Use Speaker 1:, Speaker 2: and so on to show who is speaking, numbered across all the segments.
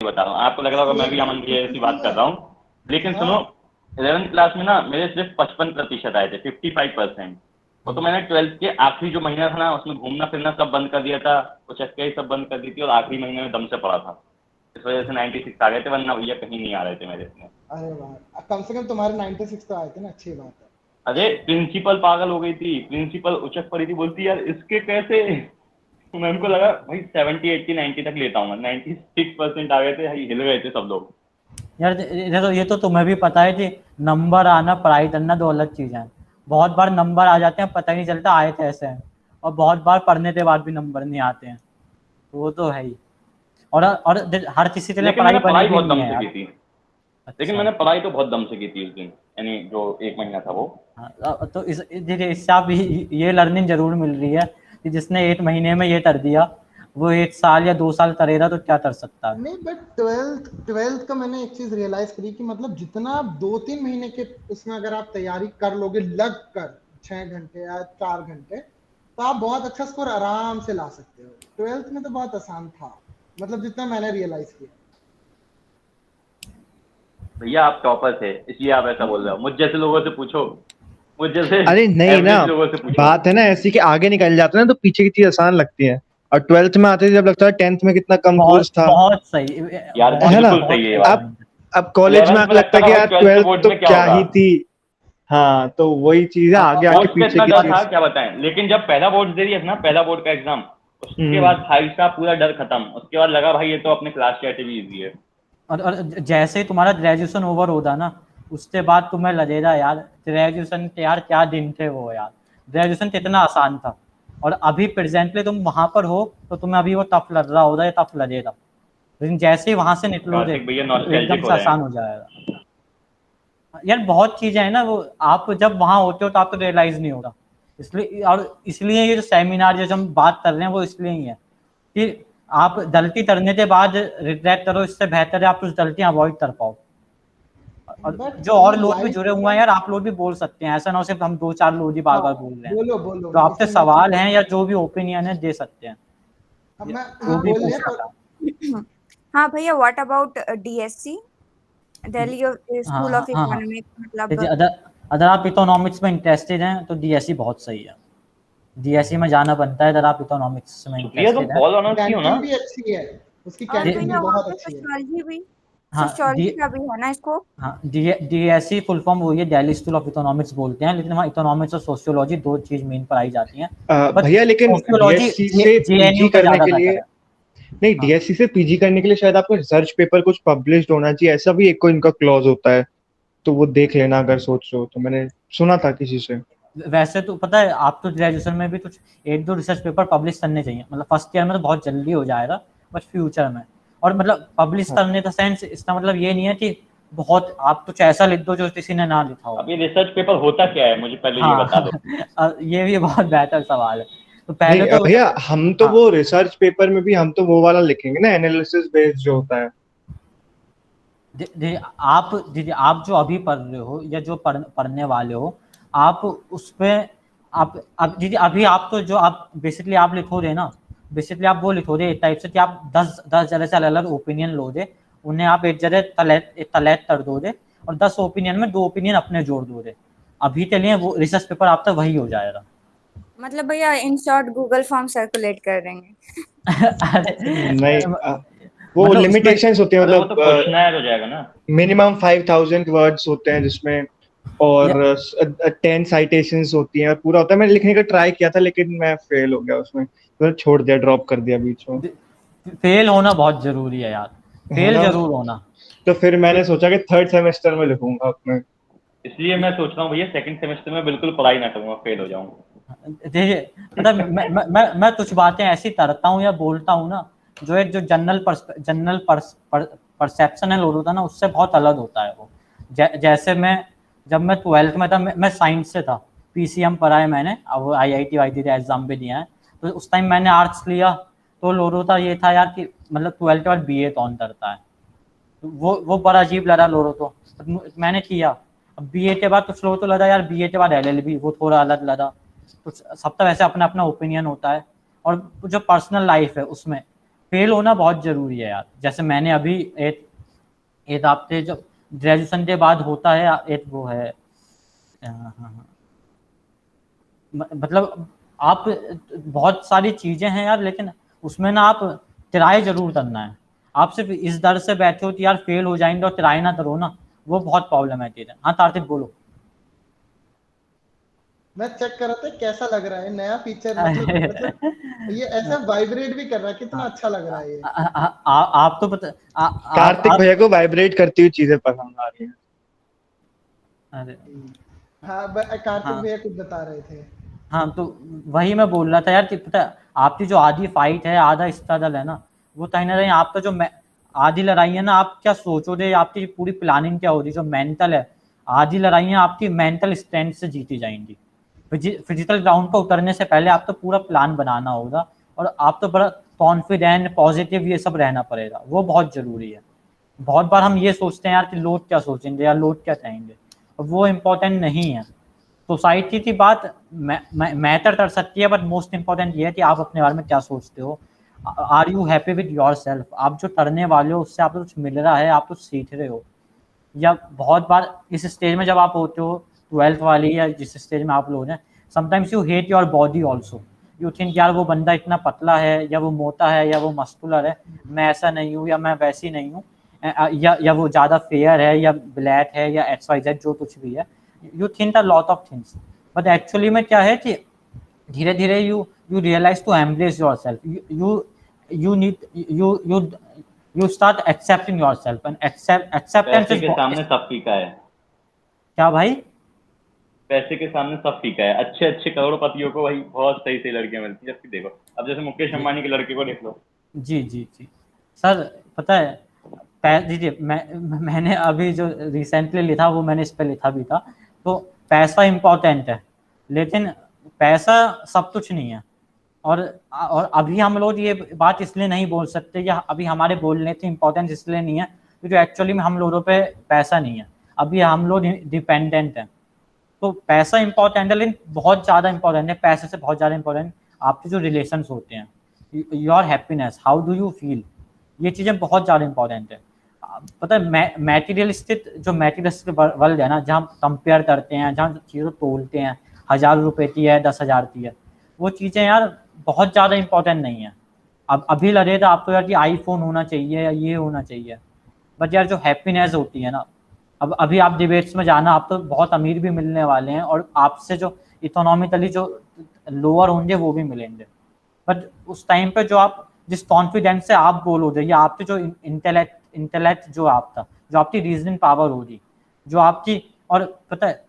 Speaker 1: बता रहा हूँ, आपको लग रहा होगा मैं भी अमन की ऐसी बात कर रहा हूँ, लेकिन सुनो 11th क्लास में ना मेरे सिर्फ 55% आए थे, 55%। वो तो मैंने 12th के आखिरी जो महीना था ना उसमें घूमना फिरना सब बंद कर दिया था, कुछ एक्सरसाइज सब बंद कर दी थी और आखिरी महीने में दम से पड़ा था, इस वजह से 96 आ गए थे, वरना भैया कहीं नहीं आ रहे थे मेरे इसमें।
Speaker 2: अरे वाह, कम से कम तुम्हारे 96 तो आए थे ना, अच्छी बात है।
Speaker 1: अरे प्रिंसिपल पागल हो गई थी, प्रिंसिपल उचक पड़ी थी, बोलती यार इसके कैसे। मैम को लगा भाई 70 80 90 तक लेता हूँ, 96% आ गए थे, हिल गए थे सब लोग।
Speaker 3: यार ये तो तुम्हें भी पता है कि नंबर आना पढ़ाई करना दो अलग चीजें हैं। बहुत बार नंबर आ जाते हैं पता ही नहीं चलता आए थे ऐसे हैं, और बहुत बार पढ़ने के बाद भी नंबर नहीं आते हैं, तो वो तो है ही। और हर किसी के लिए
Speaker 1: लेकिन
Speaker 3: पढ़ाई
Speaker 1: मैंने
Speaker 3: बनी
Speaker 1: पढ़ाई
Speaker 3: भी
Speaker 1: बहुत
Speaker 3: नहीं
Speaker 1: दम
Speaker 3: है
Speaker 1: से
Speaker 3: यार।
Speaker 1: की थी, लेकिन
Speaker 3: अच्छा।
Speaker 1: मैंने पढ़ाई तो बहुत दम से की थी उस दिन, यानी जो 1 महीना था वो।
Speaker 3: हाँ, तो इससे आप ये लर्निंग जरूर मिल रही है कि जिसने 1 महीने में ये कर दिया वो 1 साल या 2 साल करेगा तो क्या कर सकता है।
Speaker 2: नहीं, बट ट्वेल्थ का मैंने एक चीज रियलाइज करी कि मतलब जितना आप 2-3 महीने के उसमें अगर आप तैयारी कर लोगे लग कर 6 घंटे या 4 घंटे, तो आप बहुत अच्छा स्कोर आराम से ला सकते हो। ट्वेल्थ में तो बहुत आसान था, मतलब जितना मैंने रियलाइज किया।
Speaker 1: भैया आप टॉपर थे इसलिए आप ऐसा बोल रहे हो, मुझ जैसे लोगों से पूछो, मुझ जैसे
Speaker 4: अरे नहीं ना,
Speaker 1: एवरेज लोगों से पूछो।
Speaker 4: बात है ना ऐसी कि आगे निकल जाते हैं ना तो पीछे की चीज आसान लगती है, और 12th में आते थे जब लगता है 10th में कितना कम
Speaker 3: बहुत
Speaker 4: कोर्स था।
Speaker 3: बहुत सही।
Speaker 1: यार
Speaker 3: बहुत
Speaker 4: है ना,
Speaker 1: बिल्कुल
Speaker 3: बहुत
Speaker 1: सही है ये
Speaker 3: सही
Speaker 1: बात।
Speaker 4: अब
Speaker 3: पॉइंट।
Speaker 4: अब कॉलेज में
Speaker 1: 11th में
Speaker 4: आके लगता
Speaker 1: लगता
Speaker 4: है
Speaker 1: था
Speaker 4: कि
Speaker 1: भाई
Speaker 4: यार
Speaker 1: 12th के
Speaker 4: 12th
Speaker 1: बोर्ड्स
Speaker 4: तो
Speaker 1: में क्या
Speaker 4: क्या
Speaker 1: होगा,
Speaker 4: ही थी। हाँ, तो वही चीज है, आगे आके
Speaker 1: बोर्ड्स का
Speaker 4: पीछे
Speaker 1: इतना
Speaker 4: की
Speaker 1: डर था
Speaker 4: चीज।
Speaker 1: क्या बताएं, लेकिन जब पहला बोर्ड दे दिया था ना, पहला बोर्ड का एग्जाम, उसके
Speaker 4: हम्म।
Speaker 1: बाद भाई साहब पूरा डर खत्म, उसके बाद लगा भाई ये तो अपने क्लास से भी इजी है।
Speaker 3: और जैसे ही तुम्हारा ग्रेजुएशन ओवर होता ना उसके बाद तुम्हें लगेगा यार ग्रेजुएशन के यार क्या दिन थे वो यार, ग्रेजुएशन कितना आसान था। और अभी प्रेजेंटली तुम वहां पर हो तो तुम्हें अभी वो टफ लग रहा होगा या टफ लगेगा, लेकिन जैसे ही वहां से निकलोगे
Speaker 1: कार्तिक भैया
Speaker 3: तो एकदम
Speaker 1: नॉस्टैल्जिक हो
Speaker 3: से
Speaker 1: रहे हैं।
Speaker 3: आसान हो जाएगा। यार बहुत चीजें हैं ना वो, आप जब वहां होते हो तो आपको रियलाइज नहीं होगा। इसलिए और इसलिए ये जो सेमिनार जो हम बात कर रहे हैं वो इसलिए ही है कि आप गलती करने के बाद रिग्रेट करो, इससे बेहतर है आप कुछ गलतियां अवॉइड कर पाओ। और
Speaker 2: बट
Speaker 3: जो और
Speaker 2: ये
Speaker 3: लोग भी
Speaker 2: लाइफ
Speaker 3: जुड़े हुए हैं यार आप लोग भी बोल सकते हैं, ऐसा ना हो सिर्फ हम 2-4 लोग ही बार
Speaker 2: हाँ,
Speaker 3: बार बोल रहे हैं।
Speaker 2: बोलो बोलो,
Speaker 3: तो आपके
Speaker 2: इसमें मैं
Speaker 3: सवाल
Speaker 2: चीज
Speaker 3: हैं या जो भी ओपिनियन है दे सकते हैं,
Speaker 2: अब मैं
Speaker 3: वो भी
Speaker 2: बोलने
Speaker 3: पूछ सकता
Speaker 5: हम्म, हाँ भैया, what about DSC, Delhi school
Speaker 3: हाँ
Speaker 5: ऑफ
Speaker 3: हाँ हाँ।
Speaker 5: इकोनॉमिक्स, मतलब।
Speaker 3: देखिए अगर अगर आप इकोनॉमिक्स में इंटरेस्टेड हैं तो डीएससी बहुत सही है, डीएससी में जाना बनता है अगर आप इकोनॉमिक्स में
Speaker 1: सुप्रिया तुम
Speaker 3: इंटरेस्टेड हैं।
Speaker 1: पॉल ऑनर्स की हो ना।
Speaker 2: कैंटीन भी अच्छी है, उसकी
Speaker 5: और
Speaker 3: डी,
Speaker 2: कैंटीन भी
Speaker 5: भैया वहाँ
Speaker 2: बहुत
Speaker 5: पे
Speaker 2: अच्छी है।
Speaker 5: सोशियोलॉजी भी,
Speaker 3: हाँ
Speaker 5: सोशियोलॉजी का भी है ना स्कोप?
Speaker 3: हाँ डीएससी फुल फॉर्म वही है, दिल्ली स्कूल ऑफ इकोनॉमिक्स बोलते हैं, लेकिन वहाँ इकोनॉमिक्स और सोशियोलॉजी दो चीज मेन पढ़ाई जाती हैं। बट
Speaker 4: भैया लेकिन
Speaker 3: सोशियोलॉजी
Speaker 4: डीएससी से
Speaker 3: जेएनयू
Speaker 4: पीजी
Speaker 3: पे
Speaker 4: करने
Speaker 3: ज्यादा
Speaker 4: के लिए,
Speaker 3: बेहतर है।
Speaker 4: नहीं
Speaker 3: हाँ
Speaker 4: डीएससी से पीजी करने के लिए शायद आपका रिसर्च पेपर कुछ पब्लिश्ड होना चाहिए, ऐसा भी एक कोई इनका क्लॉज होता है, तो वो देख लेना अगर सोच रहे हो तो, मैंने सुना था किसी से।
Speaker 3: वैसे तो पता है आप तो ग्रेजुएशन में भी कुछ 1-2 रिसर्च पेपर पब्लिश करने चाहिए, मतलब फर्स्ट ईयर में तो बहुत जल्दी हो जाएगा, बट फ्यूचर में। और मतलब पब्लिश
Speaker 4: हाँ।
Speaker 3: करने का सेंस इसका मतलब ये नहीं है कि बहुत आप कुछ ऐसा लिख दो जो किसी ने ना लिखा हो।
Speaker 1: अब ये रिसर्च पेपर होता क्या है मुझे पहले ये बता दो।
Speaker 3: हाँ ये भी बहुत बेहतर सवाल है। तो पहले
Speaker 4: नहीं
Speaker 3: तो
Speaker 4: भैया, हम तो
Speaker 3: हाँ
Speaker 4: वो रिसर्च पेपर में भी हम तो वो वाला लिखेंगे ना, एनालिसिस बेस्ड जो होता है।
Speaker 3: दीदी आप जो अभी पढ़ रहे हो या जो पढ़ने वाले हो आप उस पे आप दीदी अभी आप तो जो आप बेसिकली आप लिखोगे ना, बेसिकली आप वो लिखोगे एक टाइप से कि आप 10 जगह से अलग अलग ओपिनियन लोगे, उन्हें आप एक जगह तलैट कर दोगे और 10 ओपिनियन में 2 ओपिनियन अपने जोड़ दोगे। अभी के लिए वो रिसर्च पेपर आप तक वही हो जाएगा।
Speaker 5: मतलब भैया in short Google form circulate कर देंगे?
Speaker 4: नहीं, वो
Speaker 3: मतलब उसमें
Speaker 4: लिमिटेशंस होती है,
Speaker 1: अरे वो तो
Speaker 4: मतलब
Speaker 1: क्वेश्चनायर हो जाएगा ना।
Speaker 4: मिनिमम 5000 वर्ड्स होते हैं जिसमें, और
Speaker 3: या
Speaker 4: 10 साइटेशंस होती हैं, और पूरा होता है। मैंने लिखने का ट्राई किया था लेकिन मैं फेल हो गया उसमें, तो छोड़ दिया, ड्रॉप कर दिया बीच में।
Speaker 3: फेल होना बहुत जरूरी है यार,
Speaker 4: है
Speaker 3: फेल
Speaker 4: ना,
Speaker 3: जरूर होना।
Speaker 4: तो फिर मैंने सोचा कि थर्ड सेमेस्टर में लिखूंगा अपने।
Speaker 1: इसलिए मैं सोच रहा हूँ भैया सेकंड सेमेस्टर में बिल्कुल पढ़ाई ना करूँगा, फेल हो जाऊँ।
Speaker 3: देखिए मतलब मैं कुछ बातें ऐसी करता हूँ या बोलता हूँ ना जो एक जो जनरल परसेप्शन है लोगों का ना उससे बहुत अलग होता है वो। जैसे जब मैं 12th में था, मैं साइंस से था, पीसीएम पढ़ा है मैंने, अब आईआईटी वाईटी का एग्जाम भी दिया है, तो उस टाइम मैंने आर्ट्स लिया। तो लोगों का ये था यार कि मतलब 12th के बाद बीए कौन करता है, वो बड़ा अजीब लगा लोगों को, मैंने किया। अब बीए के बाद कुछ लोगों को लगा यार बीए के बाद एलएलबी, वो थोड़ा अलग लगा। तो सबका वैसे अपना अपना ओपिनियन होता है। और जो पर्सनल लाइफ है उसमें फेल होना बहुत जरूरी है यार। जैसे मैंने अभी एक हफ्ते जो ग्रेजुएशन के बाद होता है एक वो है मतलब आप बहुत सारी चीजें हैं यार, लेकिन उसमें ना आप ट्राई जरूर करना है। आप सिर्फ इस डर से बैठे हो कि यार फेल हो जाएंगे और ट्राई ना करो ना, वो बहुत प्रॉब्लमेटिक है। हाँ तार्थिक बोलो।
Speaker 2: मैं चेक कर रहा था कैसा लग रहा है नया फीचर, मतलब ये ऐसा वाइब्रेट भी कर रहा है, कितना अच्छा लग रहा है ये।
Speaker 3: आप तो पता
Speaker 4: कार्तिक भैया को वाइब्रेट करती हुई चीजें पसंद आ रही हैं।
Speaker 3: अरे
Speaker 2: हाँ कार्तिक
Speaker 3: हाँ
Speaker 2: भैया कुछ बता रहे थे।
Speaker 3: हाँ, तो वही मैं बोल रहा था यार कि पता है, आपकी जो आधी फाइट है, आधा स्ट्रगल है ना, वो कहीं ना कहीं आपका जो आधी लड़ाई है ना, आप क्या सोचोगे, आपकी पूरी प्लानिंग क्या होगी, जो मेंटल है, आधी लड़ाइयाँ आपकी मेंटल स्ट्रेंथ से जीती जाएंगी। फिजिकल ग्राउंड पर उतरने से पहले आप तो पूरा प्लान बनाना होगा, और आप तो बड़ा कॉन्फिडेंट पॉजिटिव ये सब रहना पड़ेगा, वो बहुत जरूरी है। बहुत बार हम ये सोचते हैं यार कि लोग क्या सोचेंगे या लोग क्या कहेंगे, वो इम्पोर्टेंट नहीं है। सोसाइटी की बात मैटर कर सकती है, बट मोस्ट इम्पोर्टेंट ये है कि आप अपने बारे में क्या सोचते हो। Are you happy with yourself? आप जो करने वाले हो उससे आपको कुछ मिल रहा है, आप कुछ सीख रहे हो? या बहुत बार इस स्टेज में जब आप होते हो, 12th वाली या जिस स्टेज में आप लोग हैं, sometimes you hate your body also. You think यार वो बंदा इतना पतला है, या वो मोटा है, या वो मस्कुलर है, मैं ऐसा नहीं हूँ, या मैं वैसी नहीं हूँ, या वो ज़्यादा फेयर है, या ब्लैक है, या XYZ जो कुछ भी है। You think a lot of things, but actually में क्या है कि धीरे धीरे you realise to embrace yourself. You need you start accepting yourself, and acceptance
Speaker 1: पैसे
Speaker 3: इज
Speaker 1: के सामने सब फीका है।
Speaker 3: क्या भाई?
Speaker 1: पैसे के सामने सब फीका है। अच्छे अच्छे करोड़पतियों को वही बहुत सही सही लड़कियां मिलती है, जबकि देखो अब जैसे मुकेश अंबानी के लड़के को देख लो।
Speaker 3: जी जी जी सर, पता है दीजिए, मैंने अभी जो रिसेंटली लिखा वो मैंने इस पे लिखा भी था। तो पैसा इम्पोर्टेंट है, लेकिन पैसा सब कुछ नहीं है। और अभी हम लोग ये बात इसलिए नहीं बोल सकते, या अभी हमारे बोलने की इम्पोर्टेंस इसलिए नहीं है क्योंकि एक्चुअली में हम लोगों पे पैसा नहीं है, अभी हम लोग डिपेंडेंट हैं। तो पैसा इंपॉर्टेंट है, लेकिन बहुत ज़्यादा इंपॉर्टेंट है, पैसे से बहुत ज़्यादा इंपॉर्टेंट आपके जो रिलेशंस होते हैं, your happiness, how do you feel, ये चीज़ें बहुत ज़्यादा इंपॉर्टेंट है। पता है मैटीरियलिस्टिक जो मैटीरियलिस्टिक वर्ल्ड है ना, जहाँ कंपेयर करते हैं, जहाँ चीज़ों तोलते हैं, 1000 रुपये की है, 10,000 की है, वो चीज़ें यार बहुत ज़्यादा इंपॉर्टेंट नहीं है। अब अभी लगे तो आपको यार कि आईफोन होना चाहिए या ये होना चाहिए, बट यार जो हैप्पीनेस होती है ना, अब अभी आप डिबेट्स में जाना, आप तो बहुत अमीर भी मिलने वाले हैं, और आपसे जो इकोनॉमिकली जो लोअर होंगे वो भी मिलेंगे, बट उस टाइम पे जो आप जिस कॉन्फिडेंस से आप बोलोगे, या आपके जो इंटेलेक्ट जो आपका, जो आपकी रीजनिंग पावर होगी, जो आपकी, और पता है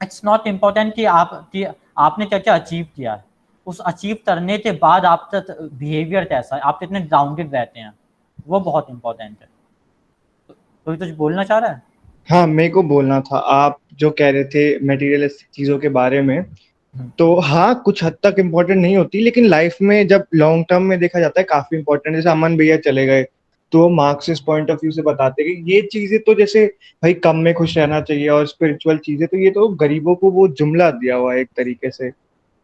Speaker 3: इट्स नॉट इम्पोर्टेंट कि आपने क्या क्या अचीव किया है, उस अचीव करने के बाद आपका बिहेवियर कैसा है, आप कितने ग्राउंडेड रहते हैं, वो बहुत इंपॉर्टेंट है। कोई कुछ बोलना चाह रहा है?
Speaker 4: हाँ, मेरे को बोलना था, आप जो कह रहे थे मटेरियलिस्टिक चीजों के बारे में, तो हाँ कुछ हद तक इम्पोर्टेंट नहीं होती, लेकिन लाइफ में जब लॉन्ग टर्म में देखा जाता है काफी इंपॉर्टेंट। जैसे अमन भैया चले गए तो मार्क्सिस्ट पॉइंट ऑफ व्यू से बताते कि ये चीजें तो जैसे भाई कम में खुश रहना चाहिए, और स्पिरिचुअल चीजें, तो ये तो गरीबों को वो जुमला दिया हुआ है एक तरीके से,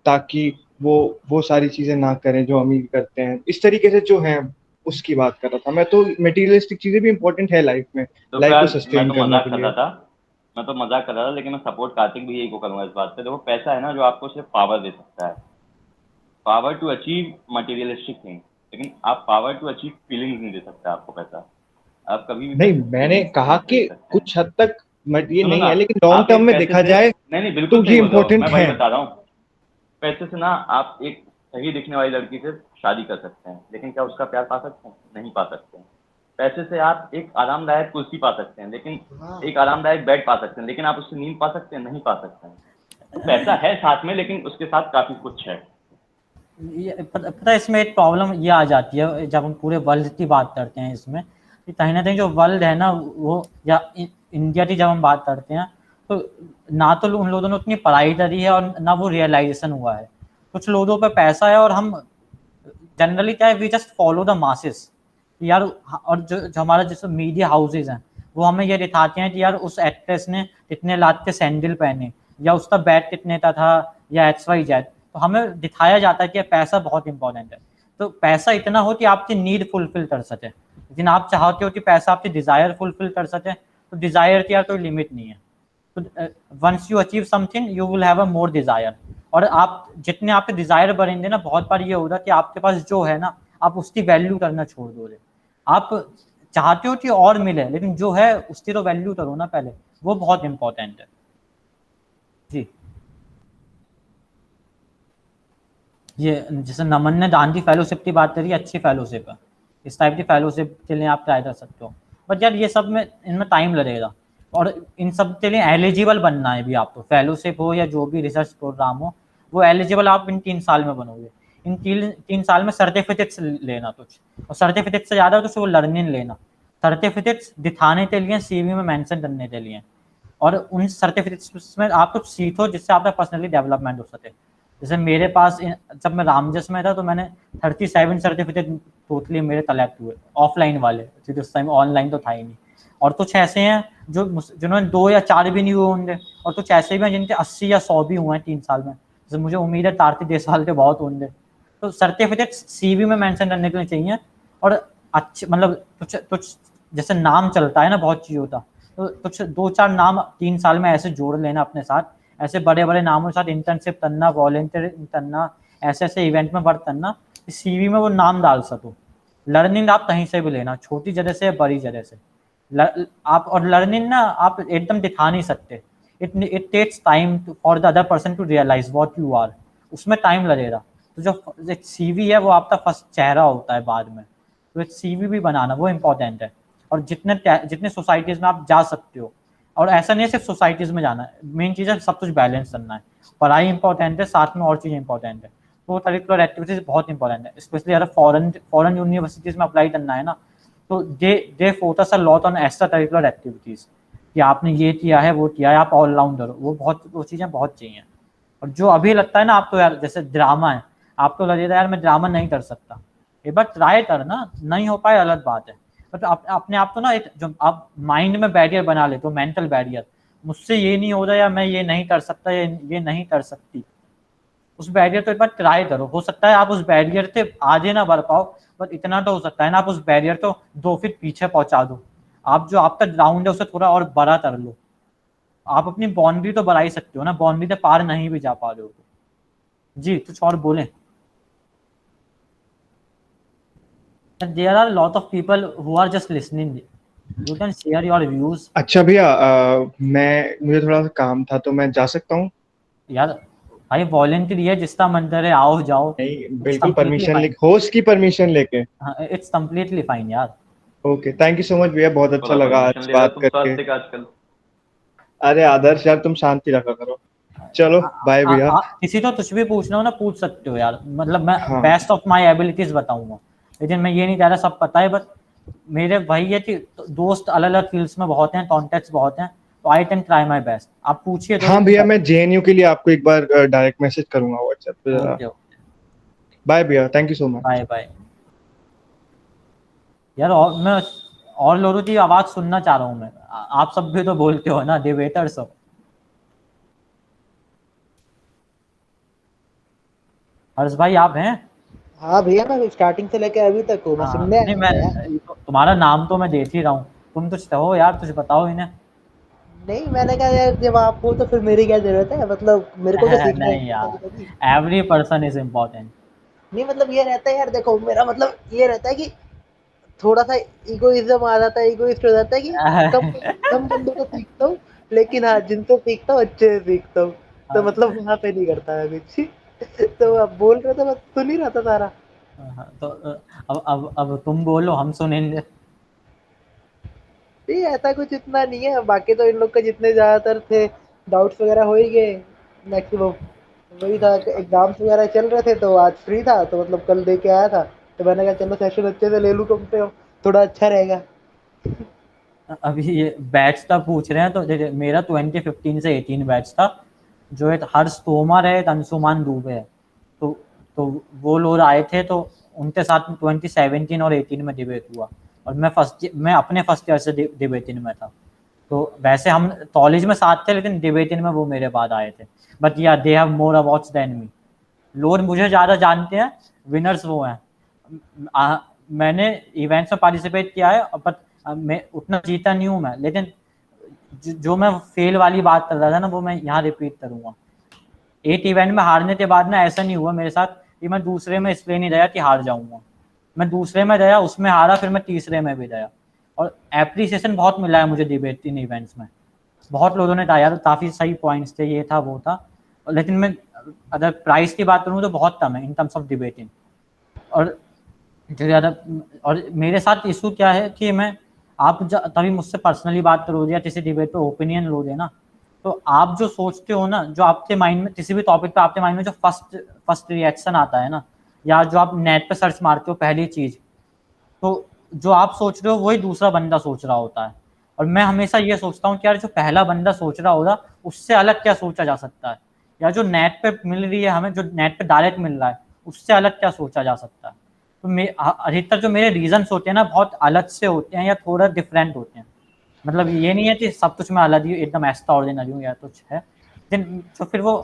Speaker 4: ताकि वो सारी चीजें ना करें जो अमीर करते हैं, इस तरीके से जो है उसकी बात कर रहा था मैं। तो मटेरियलिस्टिक चीजें भी इंपॉर्टेंट है लाइफ में,
Speaker 1: तो
Speaker 4: लाइफ को
Speaker 1: फिर मैं
Speaker 4: सस्टेन
Speaker 1: तो
Speaker 4: करने
Speaker 1: मजाक
Speaker 4: के
Speaker 1: कर
Speaker 4: लिए।
Speaker 1: रहा था, मैं तो मजाक कर रहा था, लेकिन मैं सपोर्ट कार्तिक भी यही को करूंगा इस बात पे। देखो पैसा है ना जो आपको सिर्फ पावर दे सकता है, power to achieve materialistic thing, लेकिन आप पावर टू अचीव फीलिंग्स नहीं दे सकता आपको पैसा। आप कभी भी
Speaker 4: नहीं,
Speaker 1: पैसे से
Speaker 4: मैंने
Speaker 1: feelings
Speaker 4: कहा
Speaker 1: नहीं
Speaker 4: कि
Speaker 1: खरीद सकते हैं।
Speaker 4: कुछ हद तक ये
Speaker 1: सुनो
Speaker 4: नहीं
Speaker 1: ना,
Speaker 4: है, लेकिन लॉन्ग
Speaker 1: आप
Speaker 4: टर्म
Speaker 1: एक
Speaker 4: में
Speaker 1: पैसे
Speaker 4: देखा
Speaker 1: से,
Speaker 4: जाए
Speaker 1: नहीं बिल्कुल
Speaker 4: तो
Speaker 1: सही
Speaker 4: ये
Speaker 1: बोल रहे हो,
Speaker 4: इम्पोर्टेंट
Speaker 1: मैं वही
Speaker 4: है।
Speaker 1: बता रहा हूँ। पैसे से ना आप एक सही दिखने वाली लड़की से शादी कर सकते हैं, लेकिन क्या उसका प्यार पा सकते हैं? नहीं पा सकते हैं। पैसे से आप एक आरामदायक कुर्सी पा सकते हैं, लेकिन एक आरामदायक बेड पा सकते हैं, लेकिन आप उससे नींद पा सकते हैं? नहीं पा सकते हैं। तो पैसा है साथ में, लेकिन उसके साथ काफी कुछ है।
Speaker 3: ये पता है, इसमें एक प्रॉब्लम ये आ जाती है जब हम पूरे वर्ल्ड की बात करते हैं इसमें, कि कहीं ना कहीं जो वर्ल्ड है ना वो, या इंडिया की जब हम बात करते हैं, तो ना तो उन लोगों ने उतनी पढ़ाई करी है, और ना वो रियलाइजेशन हुआ है। कुछ लोगों पे पैसा है, और हम जनरली क्या है, we just follow the masses यार। और जो हमारा जैसे मीडिया हाउसेज हैं, वो हमें ये दिखाते हैं कि यार उस एक्ट्रेस ने कितने लाख के सैंडल पहने, या उसका बैग कितने का था, या XYZ। तो हमें दिखाया जाता है कि पैसा बहुत इंपॉर्टेंट है, तो पैसा इतना हो कि आपकी नीड फुलफिल कर सके, लेकिन आप चाहते हो कि पैसा आपकी डिजायर फुलफिल कर सके, तो डिजायर की यार कोई लिमिट नहीं है। तो once you achieve something you will have a more desire, और आप जितने आपके डिजायर बढ़ेंगे ना, बहुत बार ये होगा कि आपके पास जो है ना आप उसकी वैल्यू करना छोड़ दोगे। आप चाहते हो कि और मिले, लेकिन जो है उसकी तो वैल्यू करो ना पहले, वो बहुत इंपॉर्टेंट है जी। ये जैसे नमन ने दान की फेलोशिप की बात करी, अच्छी फेलोशिप है, इस टाइप की फेलोशिप के लिए आप ट्राई कर सकते हो। बट यार ये सब में इनमें टाइम लगेगा, और इन सब के लिए एलिजिबल बनना है भी आपको, फेलोशिप हो या जो भी रिसर्च प्रोग्राम हो, वो एलिजिबल आप इन 3 साल में बनोगे। इन 3 साल में सर्टिफिकेट्स लेना कुछ, और सर्टिफिकेट से ज़्यादा कुछ वो लर्निंग लेना। सर्टिफिकेट्स दिखाने के लिए, सीवी में मेंशन करने के लिए, और उन सर्टिफिकेट्स में आप कुछ सीखो जिससे आपका पर्सनली डेवलपमेंट हो सके। जैसे मेरे पास जब मैं रामजस में था तो मैंने 37 सर्टिफिकेट टोटली मेरे कलेक्ट हुए, ऑफलाइन वाले, क्योंकि उस टाइम ऑनलाइन तो था ही नहीं। और कुछ ऐसे हैं जो जिन्होंने 2 या 4 भी नहीं हुए होंगे, और कुछ ऐसे भी हैं जिनके 80 या 100 भी हुए हैं 3 साल में। जैसे मुझे उम्मीद है कार्तिक देसवाल के बहुत होंगे। तो सर्टिफिकेट सीवी में मेंशन करने के लिए चाहिए, और अच्छे मतलब कुछ जैसे नाम चलता है ना बहुत चीज़ों का, तो कुछ 2-4 नाम 3 साल में ऐसे जोड़ लेना अपने साथ, ऐसे बड़े बड़े नामों के साथ इंटर्नशिप करना, वॉलंटियर करना, ऐसे ऐसे इवेंट में वर्क करना, सीवी में वो नाम डाल सको। लर्निंग आप कहीं से भी लेना, छोटी जगह से बड़ी जगह से। आप और लर्निंग ना आप एकदम दिखा नहीं सकते, it takes time for the other person to realise what you are, उसमें टाइम लगेगा। तो जो एक सीवी है वो आपका फर्स्ट चेहरा होता है बाद में, तो एक सीवी भी बनाना वो इम्पोर्टेंट है। और जितने सोसाइटीज़ में आप जा सकते हो, और ऐसा नहीं है सिर्फ सोसाइटीज़ में जाना है, मेन चीज़ है सब कुछ बैलेंस करना है। पढ़ाई इंपॉर्टेंट है, साथ में और चीज़ें इंपॉर्टेंट है। तो करिकुलर एक्टिविटीज़ बहुत इंपॉर्टेंट है, स्पेशली अगर फॉरेन यूनिवर्सिटीज़ में अप्लाई करना है ना, तो they focus a lot on extra curricular activities, कि आपने ये किया है वो किया है, आप ऑलराउंडर हो, वो चीज़ें बहुत चाहिए। और जो अभी लगता है ना आपको यार, जैसे ड्रामा है, आपको लगेगा यार मैं ड्रामा नहीं कर सकता, एक बार ट्राई करना, नहीं हो पाए अलग बात है। बट अपने आप को ना एक जो आप माइंड में बैरियर बना लेते हो, मेंटल बैरियर, मुझसे ये नहीं हो रहा, या मैं ये नहीं कर सकता, ये नहीं कर सकती, उस बैरियर को एक बार ट्राई करो। हो सकता है आप उस बैरियर से आगे ना बढ़ पाओ, बट इतना तो हो सकता है ना आप उस बैरियर को 2 फीट पीछे पहुंचा दो। आप जो आपका ग्राउंड है उसे थोड़ा और बड़ा कर लो। आप अपनी बाउंड्री तो बढ़ा ही सकते हो ना, बाउंड्री से पार नहीं भी जा पा रहे हो तो। जी कुछ और बोलें? There are a lot of people who are just listening. You can share your views.
Speaker 4: अच्छा भैया, मुझे थोड़ा सा काम था तो मैं जा सकता हूँ?
Speaker 3: यार भाई वॉलंटियर है, जिसका मंदिर है आओ जाओ।
Speaker 4: नहीं, बिल्कुल परमिशन लेके, होस्ट की परमिशन लेके।
Speaker 3: इट्स कंप्लीटली फाइन यार।
Speaker 4: Okay, thank you so much भैया, बहुत अच्छा
Speaker 1: थोड़ा
Speaker 4: लगा
Speaker 1: परमिशन
Speaker 4: आज
Speaker 1: ले रहे हो
Speaker 4: बात
Speaker 1: तुम
Speaker 4: करके।
Speaker 1: स्वास्थ्य का आजकल।
Speaker 4: अरे आदर्श यार, तुम शांति रखा करो। चलो बाय भैया।
Speaker 3: किसी तो कुछ भी पूछना हो ना पूछ सकते हो यार, मतलब मैं
Speaker 4: हाँ।
Speaker 3: बेस्ट ऑफ माय एबिलिटीज बताऊंगा, लेकिन मैं ये नहीं चाह रहा सब पता है। बट मेरे भाई ये कि दोस्त अलग अलग फील्ड्स में बहुत हैं, कॉन्टेक्ट्स बहुत हैं, तो I can try my best. आप पूछिए तो।
Speaker 4: हाँ भैया, मैं जेएनयू के लिए आपको एक बार डायरेक्ट मैसेज करूंगा व्हाट्सएप पे जरा।
Speaker 3: ओके
Speaker 4: बाय भैया, thank you so much.
Speaker 3: Bye bye यार। और मैं और लोगों की आवाज सुनना चाह रहा हूँ मैं, आप सब भी तो बोलते हो ना, डिबेटर सब। हर्ष भाई आप हैं?
Speaker 6: हाँ भैया, मैं स्टार्टिंग से लेके अभी तक हूँ, मैं
Speaker 3: हाँ,
Speaker 6: सुनने
Speaker 3: नहीं
Speaker 6: आया था।
Speaker 3: मैं तुम्हारा नाम तो मैं देख ही रहा हूँ, तुम कुछ कहो यार, कुछ बताओ इन्हें।
Speaker 6: नहीं, मैंने कहा यार जब आप हो तो फिर मेरी क्या जरूरत है, मतलब मेरे को तो सीखना
Speaker 3: नहीं
Speaker 6: है
Speaker 3: यार,
Speaker 6: कभी।
Speaker 3: Every person is important.
Speaker 6: नहीं मतलब ये रहता है यार, देखो मेरा मतलब ये रहता है कि थोड़ा सा इगोइज्म आ जाता है, इगोइस्ट हो जाता है कि कम बंदों को सीखता हूँ, लेकिन हाँ जिनको सीखता हूँ अच्छे से सीखता हूँ, तो मतलब वहाँ पे नहीं करता है कुछ। तो आप बोल रहे थे, मैं सुन ही रहा था सारा।
Speaker 3: तो अब तुम बोलो, हम सुनेंगे।
Speaker 6: नहीं ऐसा कुछ इतना नहीं है, बाकी तो इन लोग के जितने ज्यादातर थे डाउट्स वगैरह हो ही गए मैक्सिमम। वही था, एग्जाम्स वगैरह चल रहे थे तो आज फ्री था, तो मतलब कल दे के आया था, तो मैंने कहा चलो सेशन अच्छे से ले लूँ, कम से कम थोड़ा अच्छा रहेगा।
Speaker 3: अभी ये बैच का पूछ रहे हैं, तो देखिए मेरा 2015 से 18 बैच था, जो एक हर्ष तोमर है, एक अंशुमान दुबे है, तो वो लोग आए थे, तो उनके साथ 2017 और 18 में डिबेट हुआ, और मैं अपने फर्स्ट ईयर से डिबेटिंग में था। तो वैसे हम कॉलेज में साथ थे, लेकिन डिबेटिंग में वो मेरे बाद आए थे। बट या they have more awards than me. लोग मुझे ज़्यादा जानते हैं, विनर्स वो हैं, मैंने इवेंट्स में पार्टिसिपेट किया है, बट मैं उतना जीता नहीं हूँ मैं, लेकिन जो मैं फेल वाली बात कर रहा था ना, वो मैं यहाँ रिपीट करूँगा। 8 इवेंट में हारने के बाद ना ऐसा नहीं हुआ मेरे साथ कि मैं दूसरे में इसलिए नहीं गया कि हार जाऊँगा। मैं दूसरे में गया, उसमें हारा, फिर मैं तीसरे में भी गया, और एप्रिसिएशन बहुत मिला है मुझे डिबेटिंग इवेंट्स में। बहुत लोगों ने कहा यार काफ़ी सही पॉइंट्स थे, ये था वो था, लेकिन मैं अगर प्राइस की बात करूँ तो बहुत कम है इन टर्म्स ऑफ डिबेटिंग। और जो ज़्यादा, और मेरे साथ इशू क्या है कि मैं, आप तभी मुझसे पर्सनली बात करोगे या किसी डिबेट पे ओपिनियन लोगे ना, तो आप जो सोचते हो ना, जो आपके माइंड में किसी भी टॉपिक पे आपके माइंड में जो फर्स्ट रिएक्शन आता है ना, या जो आप नेट पे सर्च मारते हो पहली चीज़, तो जो आप सोच रहे हो वही दूसरा बंदा सोच रहा होता है। और मैं हमेशा ये सोचता हूँ कि यार जो पहला बंदा सोच रहा होगा उससे अलग क्या सोचा जा सकता है, या जो नेट पे मिल रही है हमें, जो नेट पे डायरेक्ट मिल रहा है, उससे अलग क्या सोचा जा सकता है। तो अधिकतर जो मेरे रीजंस होते हैं ना, बहुत अलग से होते हैं या थोड़ा डिफरेंट होते हैं। मतलब ये नहीं है कि सब कुछ मैं अलग ही एकदम एक्स्ट्रा ऑर्डिनरी हूँ या कुछ है, लेकिन तो फिर वो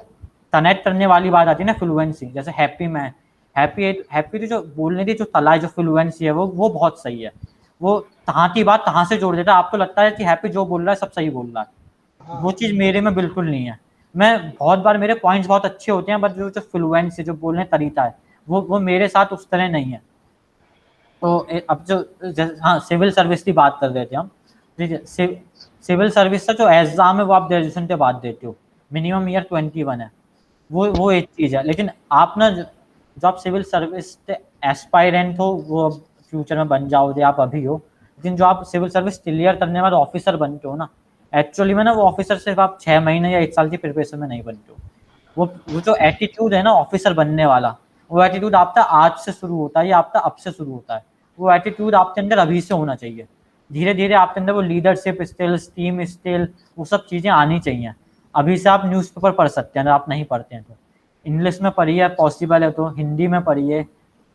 Speaker 3: कनेक्ट करने वाली बात आती है ना, फ्लुएंसी। जैसे हैप्पी में हैप्पी जो बोलने की जो तला है, जो फ्लुएंसी है, वो बहुत सही है। वो तहाँ की बात तहाँ से जोड़ देता है। आपको लगता है कि हैप्पी जो बोल रहा है सब सही बोल रहा है, वो चीज़ मेरे में बिल्कुल नहीं है। मैं बहुत बार, मेरे पॉइंट्स बहुत अच्छे होते हैं, बट जो फ्लुएंसी, जो बोलने तरीका है, वो मेरे साथ उस तरह नहीं है। तो अब हाँ, सिविल सर्विस की बात कर रहे थे हम, ठीक है। सिविल सर्विस का जो एग्जाम है वो आप ग्रेजुएशन के बाद देते हो, मिनिमम ईयर 21 है, वो एक चीज़ है। लेकिन आप ना, जो आप सिविल सर्विस के एस्पायरेंट हो, वो फ्यूचर में बन जाओगे, आप अभी हो, लेकिन जो आप सिविल सर्विस क्लियर करने वाले ऑफिसर बनते हो ना, एक्चुअली में ना वो ऑफिसर सिर्फ आप 6 महीने या 1 साल की प्रिपरेशन में नहीं बनते हो। वो जो एटीट्यूड है ना ऑफिसर बनने वाला, वो एटीट्यूड आपका आज से शुरू होता है या आपका अब से शुरू होता है। वो एटीट्यूड आपके अंदर अभी से होना चाहिए। धीरे धीरे आपके अंदर वो लीडरशिप स्किल्स, टीम स्किल, वो सब चीज़ें आनी चाहिए। अभी से आप न्यूज़पेपर पढ़ सकते हैं, अगर आप नहीं पढ़ते हैं तो इंग्लिश में पढ़िए, पॉसिबल है तो हिंदी में पढ़िए।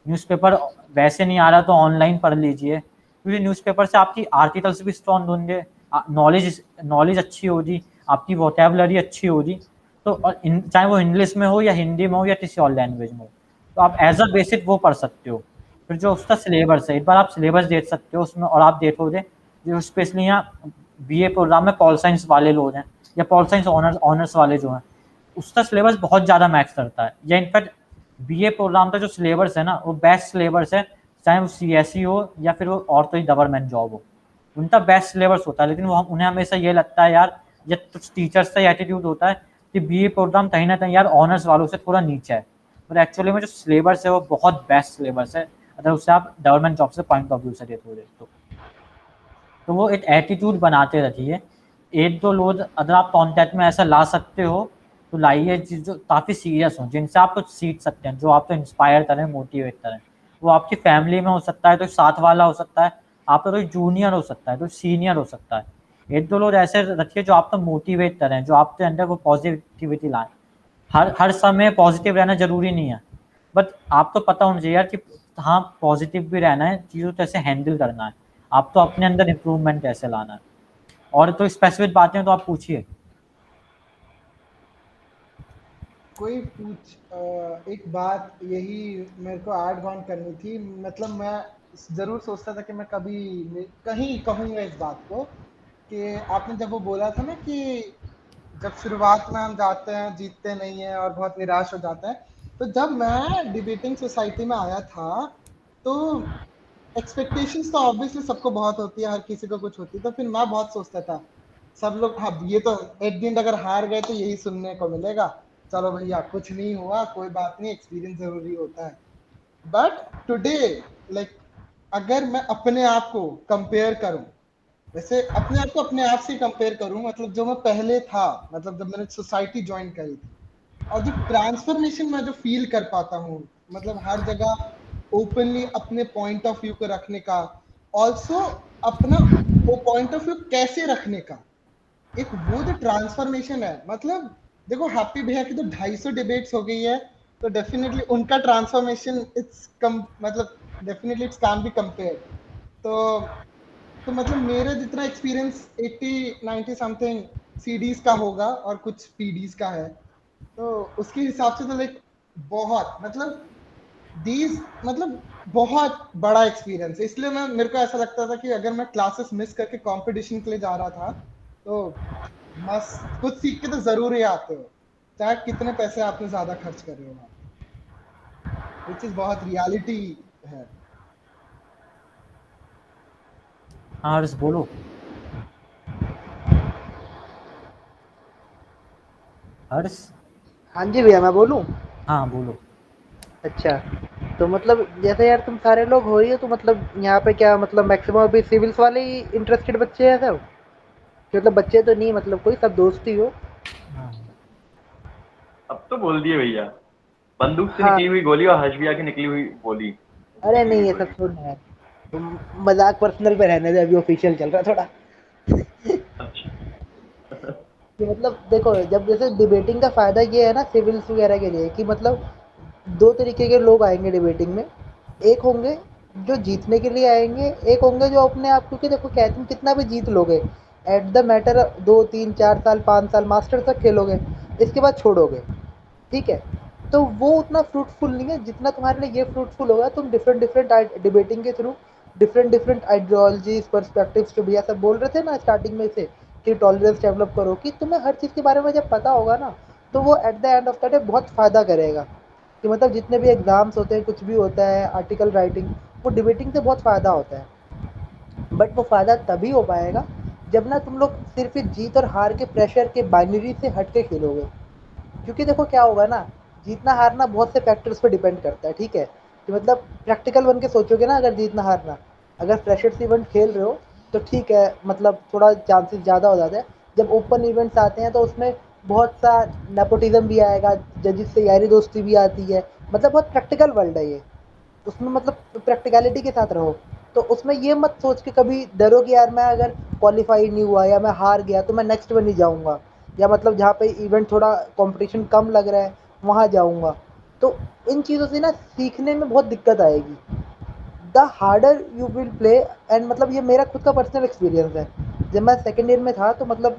Speaker 3: न्यूज़पेपर वैसे नहीं आ रहा तो ऑनलाइन पढ़ लीजिए, क्योंकि न्यूज़पेपर से आपकी आर्टिकल्स भी स्ट्रॉन्ग होंगे, नॉलेज अच्छी होगी, आपकी वोकेबलरी अच्छी होगी। तो और चाहे वो इंग्लिश में हो या हिंदी में हो या किसी और लैंग्वेज में हो, तो आप एज अ बेसिक वो पढ़ सकते हो। फिर जो उसका सिलेबस है, एक बार आप सिलेबस देख सकते हो उसमें, और आप देखोगे जो स्पेशली यहाँ बीए प्रोग्राम में पॉल साइंस वाले लोग हैं या पॉल साइंस ऑनर्स वाले जो हैं, उसका सिलेबस बहुत ज़्यादा मैच करता है। या इनफैक्ट बीए प्रोग्राम का जो सिलेबस है ना, वो बेस्ट सिलेबस है, चाहे वो सीएसई हो या फिर वो और कोई गवर्नमेंट जॉब हो, उनका बेस्ट सिलेबस होता है। लेकिन वो उन्हें हमेशा ये लगता है यार, ये कुछ टीचर्स का एटीट्यूड होता है कि बीए प्रोग्राम कहीं ना कहीं यार ऑनर्स वालों से थोड़ा नीचे है, पर एक्चुअली में जो सिलेबस है वो बहुत बेस्ट सिलेबस है, अगर उससे आप गवर्नमेंट जॉब से पॉइंट ऑफ व्यू से देखोगे तो वो एक एटीट्यूड बनाते रहिए। एक दो लोग अगर आप कॉन्टैक्ट में ऐसा ला सकते हो तो लाइए, जो काफ़ी सीरियस हो, जिनसे आप कुछ सीख सकते हैं, जो आपको इंस्पायर करें, मोटिवेट करें। वो आपकी फैमिली में हो सकता है, तो साथ वाला हो सकता है, आपका कोई जूनियर हो सकता है, कोई सीनियर हो सकता है। एक दो लोग ऐसे रखिए जो आपको मोटिवेट करें, जो आपके अंदर वो पॉजिटिविटी लाएं। हर समय पॉजिटिव रहना जरूरी नहीं है, बट आपको पता होना चाहिए यार कि हाँ, पॉजिटिव भी रहना है, चीज़ों को कैसे हैंडल करना है, आपको अपने अंदर इम्प्रूवमेंट कैसे लाना है। और तो स्पेसिफिक बातें तो आप पूछिए।
Speaker 2: कोई एक बात यही मेरे को ऐड ऑन करनी थी। मतलब मैं जरूर सोचता था कि मैं कभी कहीं कहूँगा इस बात को, कि आपने जब वो बोला था ना कि जब शुरुआत में हम जाते हैं, जीतते नहीं है और बहुत निराश हो जाते हैं, तो जब मैं डिबेटिंग सोसाइटी में आया था तो एक्सपेक्टेशंस तो ऑब्वियसली सबको बहुत होती है, हर किसी को कुछ होती है। तो फिर मैं बहुत सोचता था, सब लोग हाँ ये तो एक दिन अगर हार गए तो यही सुनने को मिलेगा, चलो भैया कुछ नहीं हुआ, कोई बात नहीं, एक्सपीरियंस जरूरी होता है। बट टुडे लाइक अगर मैं अपने आप को कंपेयर करूं, वैसे अपने आप को अपने आप से कंपेयर करूं, मतलब जो मैं पहले था, मतलब जब मैंने सोसाइटी ज्वाइन करी थी, और जो ट्रांसफॉर्मेशन मैं जो फील कर पाता हूँ, मतलब हर जगह ओपनली अपने पॉइंट ऑफ व्यू को रखने का, ऑल्सो अपना वो पॉइंट ऑफ व्यू कैसे रखने का, एक वो जो ट्रांसफॉर्मेशन है। मतलब देखो हैप्पी भैया की तो 250 डिबेट्स हो गई है, तो डेफिनेटली उनका ट्रांसफॉर्मेशन इट्स कम, मतलब definitely it's can be compare. तो मतलब मेरे जितना एक्सपीरियंस 80-90 समथिंग सीडीज का होगा और कुछ पीडीज का है, तो उसके हिसाब से तो लाइक बहुत, मतलब दीज मतलब बहुत बड़ा एक्सपीरियंस है, इसलिए मैं मेरे को ऐसा लगता था कि अगर मैं क्लासेस मिस करके कंपटीशन के लिए जा रहा था तो मस्त कुछ सीख के तो जरूर ही आते हो, चाहे कितने पैसे आपने ज्यादा खर्च कर रहे हो, विच इज बहुत रियलिटी है।
Speaker 3: हाँ हर्ष बोलो। हर्ष।
Speaker 6: हाँ जी भैया, मैं बोलूँ?
Speaker 3: हाँ बोलो।
Speaker 6: अच्छा, तो मतलब जैसे यार तुम सारे लोग हो ही हो, तो मतलब यहाँ पे क्या मतलब मैक्सिमम अभी सिविल्स वाले ही इंटरेस्टेड बच्चे हैं सब? कि मतलब बच्चे तो नहीं, मतलब कोई सब दोस्त ही हो?
Speaker 3: हाँ
Speaker 1: अब तो बोल दिए भैया, बंदूक से
Speaker 6: हाँ।
Speaker 1: निकली हुई गोली और हर्ष भैया की निकली हुई बोली,
Speaker 6: अरे
Speaker 1: निकली
Speaker 6: नहीं,
Speaker 1: हुई
Speaker 6: ये सब
Speaker 1: गोली।
Speaker 6: छोड़ ना यार, तुम मजाक पर्सनल पे रहने दे, अभी ऑफिशियल चल रहा है थोड़ा।
Speaker 1: अच्छा।
Speaker 6: कि मतलब देखो, जब जैसे डिबेटिंग का फायदा ये है ना सिविल्स वगैरह के लिए, कि मतलब दो तरीके के लोग आएंगे डिबेटिंग में। एक होंगे जो जीतने के लिए आएंगे, एक होंगे जो अपने आप, क्योंकि देखो कहते हैं कितना भी जीत लोगे, एट द मैटर 2 3 4 साल 5 साल मास्टर तक खेलोगे, इसके बाद छोड़ोगे, ठीक है? तो वो उतना फ्रूटफुल नहीं है जितना तुम्हारे लिए ये फ्रूटफुल होगा। तुम डिफरेंट डिफरेंट डिबेटिंग के through different different ideologies perspectives जो भैया सब बोल रहे थे ना स्टार्टिंग में से, कि टॉलरेंस डेवलप करो, कि तुम्हें हर चीज़ के बारे में जब पता होगा ना, तो वो at the end of the day बहुत फ़ायदा करेगा। कि मतलब जितने भी एग्ज़ाम्स होते हैं, कुछ भी होता है, आर्टिकल राइटिंग, वो डिबेटिंग से बहुत फ़ायदा होता है। बट वो फ़ायदा तभी हो पाएगा जब ना तुम लोग सिर्फ इस जीत और हार के प्रेशर के बाइनरी से हट के खेलोगे। क्योंकि देखो क्या होगा ना, जीतना हारना बहुत से फैक्टर्स पे डिपेंड करता है, ठीक है? कि मतलब प्रैक्टिकल बन के सोचोगे ना, अगर जीतना हारना, अगर फ्रेशर्स इवेंट खेल रहे हो तो ठीक है, मतलब थोड़ा चांसेस ज़्यादा हो जाते हैं। जब ओपन इवेंट्स आते हैं तो उसमें बहुत सा नेपोटिज्म भी आएगा, जजिस से यारी दोस्ती भी आती है, मतलब बहुत प्रैक्टिकल वर्ल्ड है ये। उसमें मतलब प्रैक्टिकलिटी के साथ रहो। तो उसमें ये मत सोच के कभी डरो कि यार मैं अगर क्वालिफाई नहीं हुआ या मैं हार गया तो मैं नेक्स्ट में नहीं जाऊँगा, या मतलब जहाँ पे इवेंट थोड़ा कंपटीशन कम लग रहा है वहाँ जाऊँगा। तो इन चीज़ों से ना सीखने में बहुत दिक्कत आएगी। The harder you will play, and मतलब ये मेरा खुद का पर्सनल एक्सपीरियंस है। जब मैं सेकंड ईयर में था तो मतलब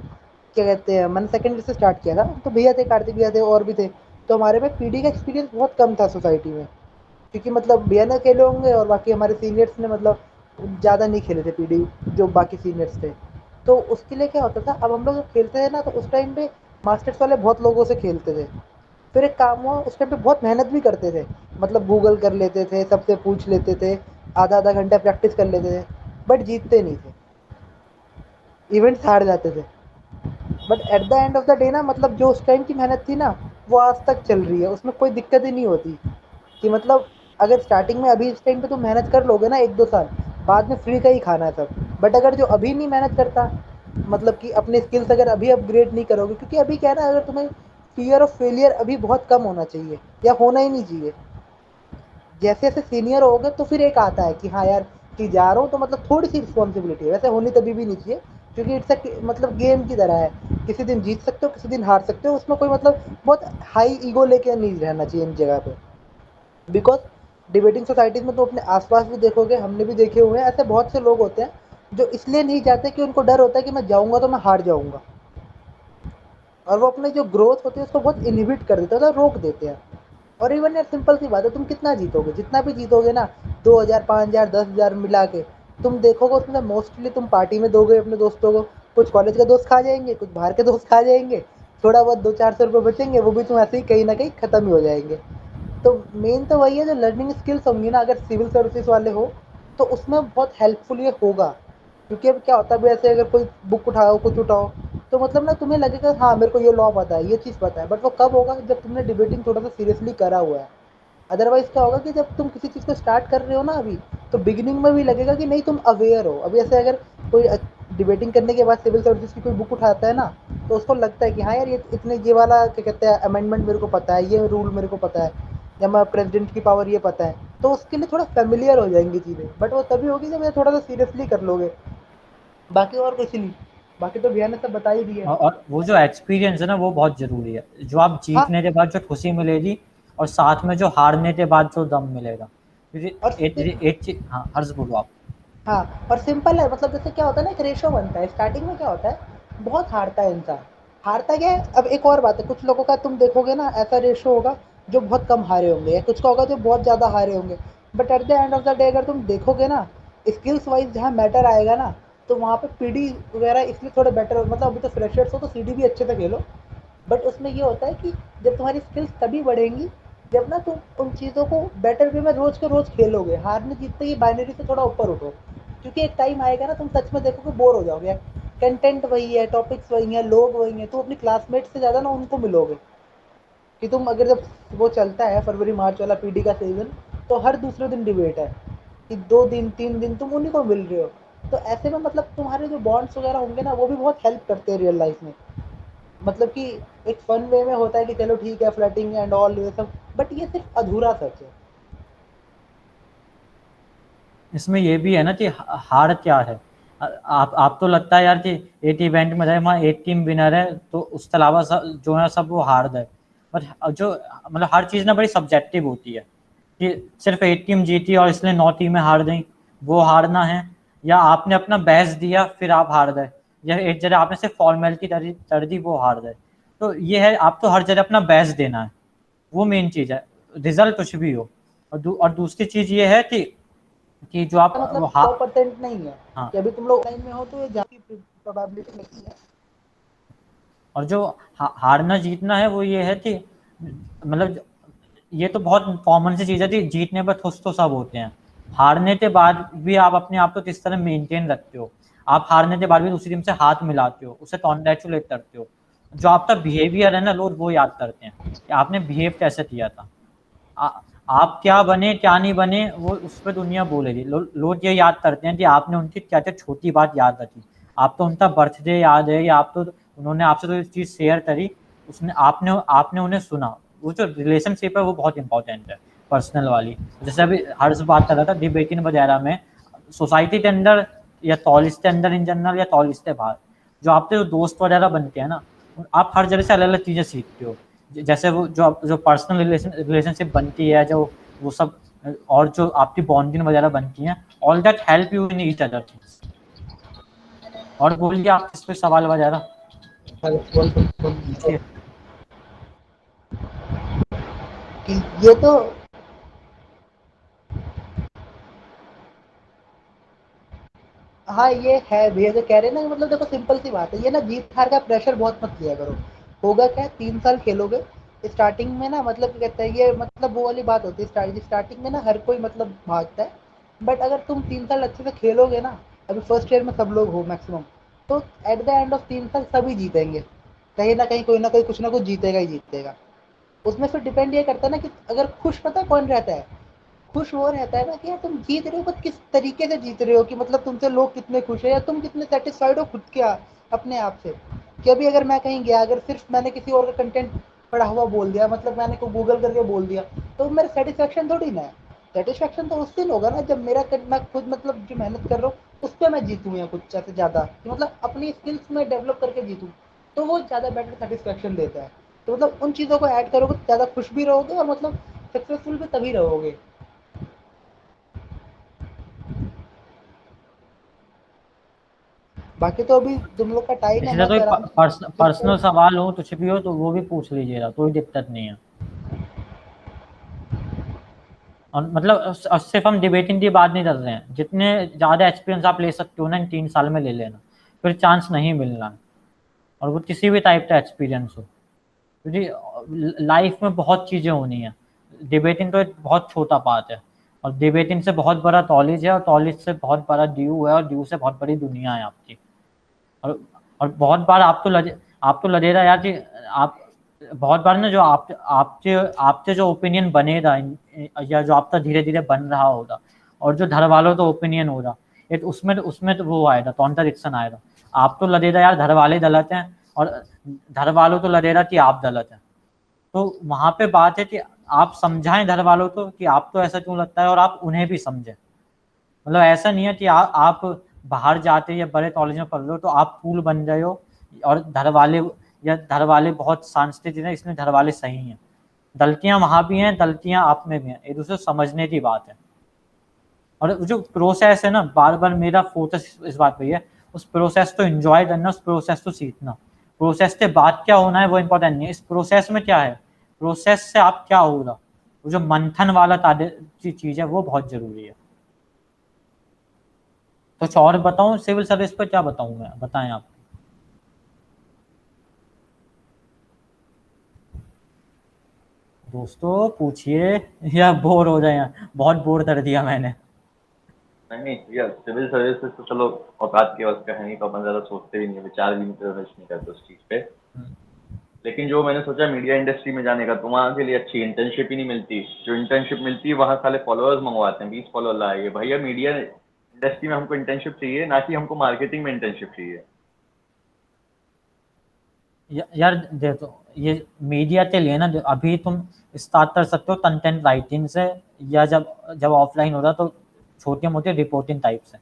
Speaker 6: क्या कहते हैं, मैंने सेकंड ईयर से स्टार्ट किया था, तो भैया थे, कार्तिक भैया थे और भी थे। तो हमारे में पीडी का एक्सपीरियंस बहुत कम था सोसाइटी में, क्योंकि मतलब भैया ने खेले होंगे और बाकी हमारे सीनियर्स ने मतलब ज़्यादा नहीं खेले थे पीडी, जो बाकी सीनियर्स थे। तो उसके लिए क्या होता था, अब हम लोग जब खेलते थे ना तो उस टाइम पे मास्टर्स वाले बहुत लोगों से खेलते थे। फिर एक काम हुआ, उस टाइम पे बहुत मेहनत भी करते थे, मतलब गूगल कर लेते थे, सबसे पूछ लेते थे, आधा आधा घंटा प्रैक्टिस कर लेते थे, बट जीतते नहीं थे, इवेंट्स हार जाते थे। But at the end of the day ना, मतलब जो उस टाइम की मेहनत थी ना, वो आज तक चल रही है, उसमें कोई दिक्कत ही नहीं होती। कि मतलब अगर स्टार्टिंग में अभी इस टाइम पे तुम मेहनत कर लोगे ना 1 2 साल, बाद में फ्री का ही खाना है सब। बट अगर जो अभी नहीं मेहनत करता, मतलब कि अपने स्किल्स अगर अभी अपग्रेड नहीं करोगे, क्योंकि अभी क्या है ना, अगर तुम्हें फियर ऑफ फेलियर अभी बहुत कम होना चाहिए, या होना ही नहीं चाहिए। जैसे जैसे सीनियर हो गए तो फिर एक आता है कि हाँ यार, कि जा रहा हूँ तो मतलब थोड़ी सी रिस्पॉन्सिबिलिटी है, वैसे होनी तभी भी नहीं चाहिए, क्योंकि इट्स अ मतलब गेम की तरह है। किसी दिन जीत सकते हो, किसी दिन हार सकते हो, उसमें कोई मतलब बहुत हाई ईगो लेके नहीं रहना चाहिए इन जगह पे। बिकॉज डिबेटिंग सोसाइटीज में तो अपने आसपास भी देखोगे, हमने भी देखे हुए हैं, ऐसे बहुत से लोग होते हैं जो इसलिए नहीं जाते कि उनको डर होता है कि मैं जाऊंगा तो मैं हार जाऊंगा, और वो अपने जो ग्रोथ होती है उसको बहुत इनहिबिट कर देते हैं, मतलब रोक देते हैं। और इवन यार सिंपल सी बात है, तुम कितना जीतोगे, जितना भी जीतोगे ना, 2,000 5,000 10,000 मिला के, तुम देखोगे उसमें मोस्टली तुम पार्टी में दोगे अपने दोस्तों को, कुछ कॉलेज के दोस्त खा जाएंगे, कुछ बाहर के दोस्त खा जाएंगे, थोड़ा बहुत 200 400 रुपये बचेंगे, वो भी तुम ऐसे ही कहीं ना कहीं ख़त्म ही हो जाएंगे। तो मेन तो वही है, जो लर्निंग स्किल्स होंगी ना, अगर सिविल सर्विसेज वाले हो तो उसमें बहुत हेल्पफुल ये होगा। क्योंकि अब क्या होता है, वैसे अगर कोई बुक उठाओ, कुछ उठाओ, तो मतलब ना तुम्हें लगेगा हाँ मेरे को ये लॉ पता है, ये चीज़ पता है, बट वो कब होगा जब तुमने डिबेटिंग थोड़ा सा सीरियसली करा हुआ है। अदरवाइज क्या होगा कि जब तुम किसी चीज़ को स्टार्ट कर रहे हो ना अभी, तो बिगिनिंग में भी लगेगा कि नहीं तुम अवेयर हो। अभी ऐसे अगर कोई डिबेटिंग करने के बाद सिविल सर्विसेज की कोई बुक उठाता है ना, तो उसको लगता है कि हाँ यार ये इतने ये वाला क्या कहते हैं अमेंडमेंट मेरे को पता है, ये रूल मेरे को पता है, या मैं प्रेसिडेंट की पावर ये पता है, तो उसके लिए थोड़ा फेमिलियर हो जाएंगी चीज़ें। बट वो तभी होगी जब ये थोड़ा सा सीरियसली कर लोगे, बाकी और कुछ नहीं। बाकी तो भैया ने सब बता ही दिया।
Speaker 3: और वो जो एक्सपीरियंस है ना वो बहुत जरूरी है, जो आप
Speaker 6: हाँ।
Speaker 3: जीतने के बाद जो खुशी मिलेगी और साथ में जो हारने के बाद जो दम मिलेगा, क्योंकि
Speaker 6: और
Speaker 3: एक चीज। हाँ हर्ष बोलो आप।
Speaker 6: हाँ, और सिंपल है, मतलब जैसे क्या होता है ना, एक रेशो बनता है स्टार्टिंग में, क्या होता है बहुत हारता है इंसान। हारता क्या है, अब एक और बात है, कुछ लोगों का तुम देखोगे ना ऐसा रेशो होगा जो बहुत कम हारे होंगे, या कुछ का होगा जो बहुत ज़्यादा हारे होंगे। But at the end of the day अगर तुम देखोगे ना, स्किल्स वाइज जहाँ मैटर आएगा ना, तो वहाँ पे पीडी वगैरह इसलिए थोड़े बेटर, मतलब अभी तो फ्रेशर्स हो तो सीडी भी अच्छे से खेलो, बट उसमें ये होता है कि जब तुम्हारी स्किल्स तभी बढ़ेंगी जब ना तुम उन चीज़ों को बेटर वे में रोज के रोज खेलोगे। हारने जीतने की बाइनरी से थोड़ा ऊपर उठो, क्योंकि एक टाइम आएगा ना तुम सच में देखोगे बोर हो जाओगे। कंटेंट वही है, टॉपिक्स वही हैं, लोग वही हैं, तुम अपनी क्लासमेट से ज़्यादा ना उनको मिलोगे। कि तुम अगर जब वो चलता है फरवरी मार्च वाला पीडी का सीजन, तो हर दूसरे दिन डिबेट है कि 2 दिन 3 दिन तुम उन्हीं को मिल रहे हो। तो ऐसे में मतलब तुम्हारे जो बॉन्ड्स वगैरह होंगे ना, वो भी बहुत हेल्प करते हैं रियल लाइफ में। मतलब कि एक फन वे में होता है कि चलो ठीक है फ्लर्टिंग एंड ऑल ये सब, बट ये सिर्फ अधूरा सच है।
Speaker 3: इसमें ये भी है ना कि हार क्या है। आप तो लगता है यार कि एक इवेंट में रहे वहाँ एक टीम विनर है तो उसके अलावा जो है सब वो हार गए। पर जो मतलब हर चीज़ ना बड़ी सब्जेक्टिव होती है कि सिर्फ एक टीम जीती और इसलिए 9 टीमें हार गई, वो हारना है, या आपने अपना बेस्ट दिया फिर आप हार गए, या एक जगह आपने सिर्फ फॉर्मेलिटी कर दी वो हार गए। तो ये है, आप तो हर जगह अपना बेस्ट देना है, वो मेन चीज़ है, रिजल्ट कुछ भी हो। और दूसरी चीज़ ये है कि जो आप
Speaker 6: मतलब
Speaker 3: वो
Speaker 6: 100% नहीं है
Speaker 3: हाँ,
Speaker 6: कि अभी तुम लोग लाइन में हो तो ये ज्यादा प्रोबेबिलिटी नहीं है।
Speaker 3: और जो हारना जीतना है वो ये है कि मतलब ये तो बहुत कॉमन सी चीज़ है कि जीतने पर खुश तो सब होते हैं, हारने के बाद भी आप अपने आप को किस तरह मेंटेन रखते हो। आप हारने के बाद भी दूसरी टीम से हाथ मिलाते हो, उसे कॉन्ग्रेचुलेट करते हो। जो आपका बिहेवियर है ना, लोग वो याद करते हैं कि आपने बिहेव कैसे किया था। आ, आप क्या बने क्या नहीं बने वो उस पर दुनिया बोलेगी। लोग ये याद करते हैं कि आपने उनकी क्या क्या छोटी बात याद रखी। आप तो उनका बर्थडे याद है, या आप तो उन्होंने आपसे तो चीज़ शेयर करी, उसने आपने आपने उन्हें सुना। वो जो रिलेशनशिप है वो बहुत इंपॉर्टेंट है, पर्सनल वाली। जैसे अभी हर्ष बात कर रहा था डिबेटिंग वगैरह में, सोसाइटी के अंदर या कॉलेज के अंदर इन जनरल या कॉलेज के बाहर, जो आपके जो दोस्त वगैरह बनते हैं ना, आप हर जगह से अलग अलग चीज़ें सीखते हो। जैसे वो जो पर्सनल रिलेशनशिप बनती है, जो वो सब, और जो आपकी बॉन्डिंग वगैरह बनती हैं, all that help you in each other things. और बोलिए आप इस पे सवाल वगैरह पूछिए।
Speaker 6: कि ये तो हाँ ये है भैया जो कह रहे हैं ना, मतलब देखो सिंपल सी बात है, ये ना जीत हार का प्रेशर बहुत मत लिया करो। होगा क्या, 3 साल खेलोगे, स्टार्टिंग में ना मतलब क्या कहते हैं, ये मतलब वो वाली बात होती है, स्टार्टिंग में ना हर कोई मतलब भागता है। बट अगर तुम 3 साल अच्छे से खेलोगे ना, अभी फर्स्ट ईयर में सब लोग हो मैक्सिमम, तो एट द एंड ऑफ 3 साल सभी जीतेंगे। कहीं ना कहीं कोई ना कोई कुछ ना कुछ जीतेगा ही जीतेगा। उसमें फिर डिपेंड ये करता है ना कि अगर खुश पता है कौन रहता है, खुश वो रहता है ना कि यार तुम जीत रहे हो, बट किस तरीके से जीत रहे हो, कि मतलब तुमसे लोग कितने खुश है या तुम कितने सेटिस्फाइड हो खुद के अपने आप से। कि अभी अगर मैं कहीं गया, अगर सिर्फ मैंने किसी और का कंटेंट पढ़ा हुआ बोल दिया, मतलब मैंने को गूगल करके बोल दिया, तो मेरा सेटिस्फेक्शन थोड़ी ना है। सेटिस्फेक्शन तो उस दिन होगा ना जब मैं खुद मतलब जो मेहनत कर रहा हूँ उस पर मैं जीतूँ, या कुछ से ज़्यादा कि मतलब अपनी स्किल्स में डेवलप करके जीतूँ, तो वो ज़्यादा बेटर सेटिस्फेक्शन देता है। तो मतलब उन चीज़ों को ऐड करोगे तो ज़्यादा खुश भी रहोगे, और मतलब सक्सेसफुल भी तभी रहोगे। बाकी तो अभी तुम लोग का टाइम है,
Speaker 3: इसलिए
Speaker 6: मस्त आराम
Speaker 3: तो
Speaker 6: से
Speaker 3: पर्सनल सवाल हो कुछ भी हो तो वो भी पूछ लीजिएगा, कोई दिक्कत नहीं है। और मतलब सिर्फ हम डिबेटिंग की बात नहीं कर रहे हैं, जितने ज़्यादा एक्सपीरियंस आप ले सकते हो ना इन 3 साल में ले लेना, फिर चांस नहीं मिलना है। और वो किसी भी टाइप का एक्सपीरियंस हो, क्योंकि लाइफ में बहुत चीज़ें होनी है। डिबेटिंग तो एक बहुत छोटा पार्ट है, और डिबेटिंग से बहुत बड़ा कॉलेज है, और कॉलेज से बहुत बड़ा ड्यू है, और ड्यू से बहुत बड़ी दुनिया है आपकी। और और बहुत बार आप तो लगेगा यार कि आप बहुत बार ना जो आपके आपके जो ओपिनियन बनेगा या जो आपका धीरे धीरे बन रहा होगा, और जो घर वालों का ओपिनियन होगा, एक उसमें तो वो आएगा, कॉन्ट्रडिक्शन आएगा। आप तो लगेगा यार घर वाले गलत हैं, और घर वालों तो लगेगा कि आप गलत हैं। तो वहाँ पे बात है कि आप समझाएं घर वालों को कि आप तो ऐसा क्यों लगता है, और आप उन्हें भी समझें। मतलब ऐसा नहीं है कि आप बाहर जाते या बड़े कॉलेज में पढ़ रहे हो तो आप फूल बन गए हो, और घर वाले बहुत सांस्कृतिक हैं इसलिए घर वाले सही हैं। गलतियां वहाँ भी हैं, गलतियां आप में भी हैं, एक दूसरे को समझने की बात है। और जो प्रोसेस है ना, बार बार मेरा फोकस इस बात पे है, उस प्रोसेस को एंजॉय करना, उस प्रोसेस को सीखना। प्रोसेस के बाद क्या होना है वो इम्पोर्टेंट नहीं है, इस प्रोसेस में क्या है प्रोसेस से आप क्या होगा, वो जो मंथन वाला चीज है वो बहुत जरूरी है। कुछ और बताऊं सिविल सर्विस पे, क्या बताऊं मैं, बताएं आप। दोस्तों पूछिए या बोर हो जाए, बहुत बोर कर दिया मैंने।
Speaker 1: नहीं यार, सिविल सर्विसेज तो चलो औकात के वक्त का है नहीं, तो अपन ज़्यादा सोचते भी नहीं, विचार भी नहीं नहीं करते उस चीज़ पे। लेकिन जो मैंने सोचा मीडिया इंडस्ट्री में जाने का, तो वहाँ के लिए अच्छी इंटर्नशिप ही नहीं मिलती। जो इंटर्नशिप मिलती है वहाँ साले फॉलोअर्स मंगवाते हैं, 20 फॉलोअर लाइए भैया। मीडिया इंडस्ट्री में हमको इंटर्नशिप चाहिए, ना कि हमको मार्केटिंग में इंटर्नशिप चाहिए।
Speaker 3: यार देखो, ये मीडिया के लिए ना, अभी तुम स्टार्ट कर सकते हो कंटेंट राइटिंग से, या जब जब ऑफलाइन होता तो छोटी मोटी रिपोर्टिंग टाइप से।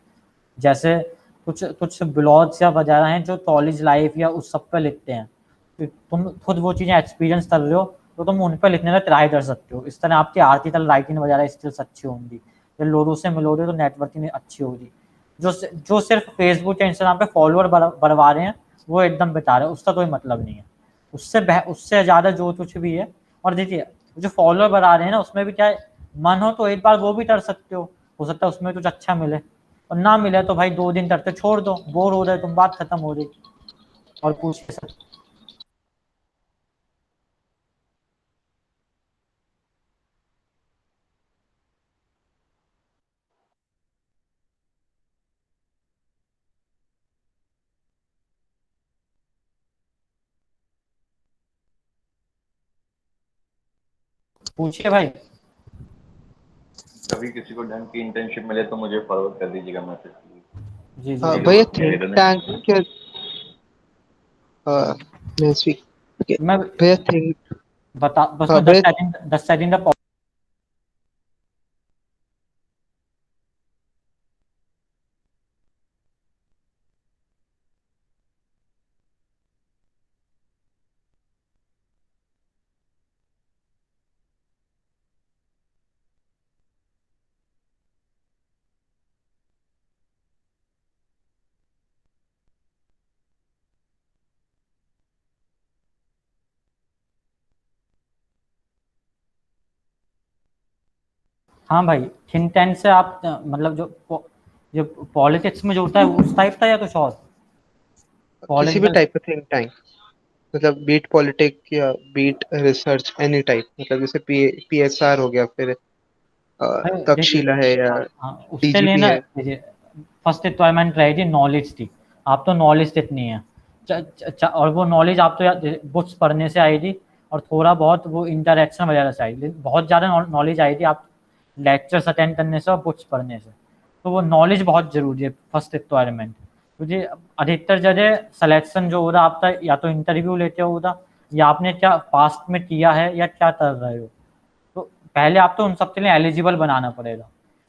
Speaker 3: जैसे कुछ कुछ ब्लॉग्स या वगैरह हैं जो कॉलेज लाइफ या उस सब पे लिखते हैं, तो तुम खुद वो चीज़ें एक्सपीरियंस कर रहे हो, तो तुम उन पर लिखने का ट्राई कर सकते हो। इस तरह आपकी आर्टिकल राइटिंग वगैरह स्किल्स अच्छी होंगी, जब लोगों से मिलोगे तो नेटवर्किंग अच्छी होगी। जो सिर्फ फेसबुक या इंस्टाग्राम पे फॉलोअर बढ़वा रहे हैं, वो एकदम बेकार है, उसका कोई मतलब नहीं है। उससे ज़्यादा जो कुछ भी है। और देखिए, जो फॉलोअर बढ़ा रहे हैं ना, उसमें भी क्या है, मन हो तो एक बार वो भी कर सकते हो सकता है उसमें कुछ अच्छा मिले, और ना मिले तो भाई 2 दिन करते छोड़ दो, बोर हो रहे तुम, बात खत्म हो रही। और पूछ सकते, पूछिए भाई।
Speaker 1: कभी किसी को ढंग की इंटर्नशिप मिले तो मुझे फॉरवर्ड कर दीजिएगा मैसेज।
Speaker 3: जी जी
Speaker 1: मेरे
Speaker 6: भैया
Speaker 1: दोस्त मेरे
Speaker 6: थिंक
Speaker 1: रहने।
Speaker 6: टैंक के मैं स्पीक
Speaker 3: मैं
Speaker 6: भैया थिंक
Speaker 3: बता, बस मैं
Speaker 6: भैया
Speaker 3: 10 सेकंड का हाँ भाई, थिंक टैंक से आप मतलब जो पॉलिटिक्स में जो होता है उस टाइप का, या कुछ और
Speaker 6: किसी भी
Speaker 3: पॉलिटिकल।
Speaker 6: टाइप का थिंक टैंक, मतलब बीट पॉलिटिक या बीट रिसर्च एनी टाइप, मतलब जैसे पीएसआर हो गया, फिर
Speaker 3: देखिए,
Speaker 6: तक्षशिला है या
Speaker 3: हाँ उससे
Speaker 6: डीजीपी
Speaker 3: लेना,
Speaker 6: है।
Speaker 3: देखिए फर्स्ट रिक्वायरमेंट रहेगी नॉलेज की। आप तो नॉलेज कितनी है, और वो नॉलेज आप तो बुक्स पढ़ने से आएगी, और थोड़ा बहुत वो इंटरेक्शन वगैरह से आएगी। बहुत ज़्यादा नॉलेज आएगी आप लेक्चर्स अटेंड करने से और बुक्स पढ़ने से। तो वो नॉलेज बहुत ज़रूरी है, फर्स्ट रिक्वायरमेंट। क्योंकि अधिकतर जगह सिलेक्शन जो हो रहा है आपका, या तो इंटरव्यू लेते हो उधर, या आपने क्या पास्ट में किया है या क्या कर रहे हो। तो पहले आप तो उन सब के लिए एलिजिबल बनाना पड़ेगा,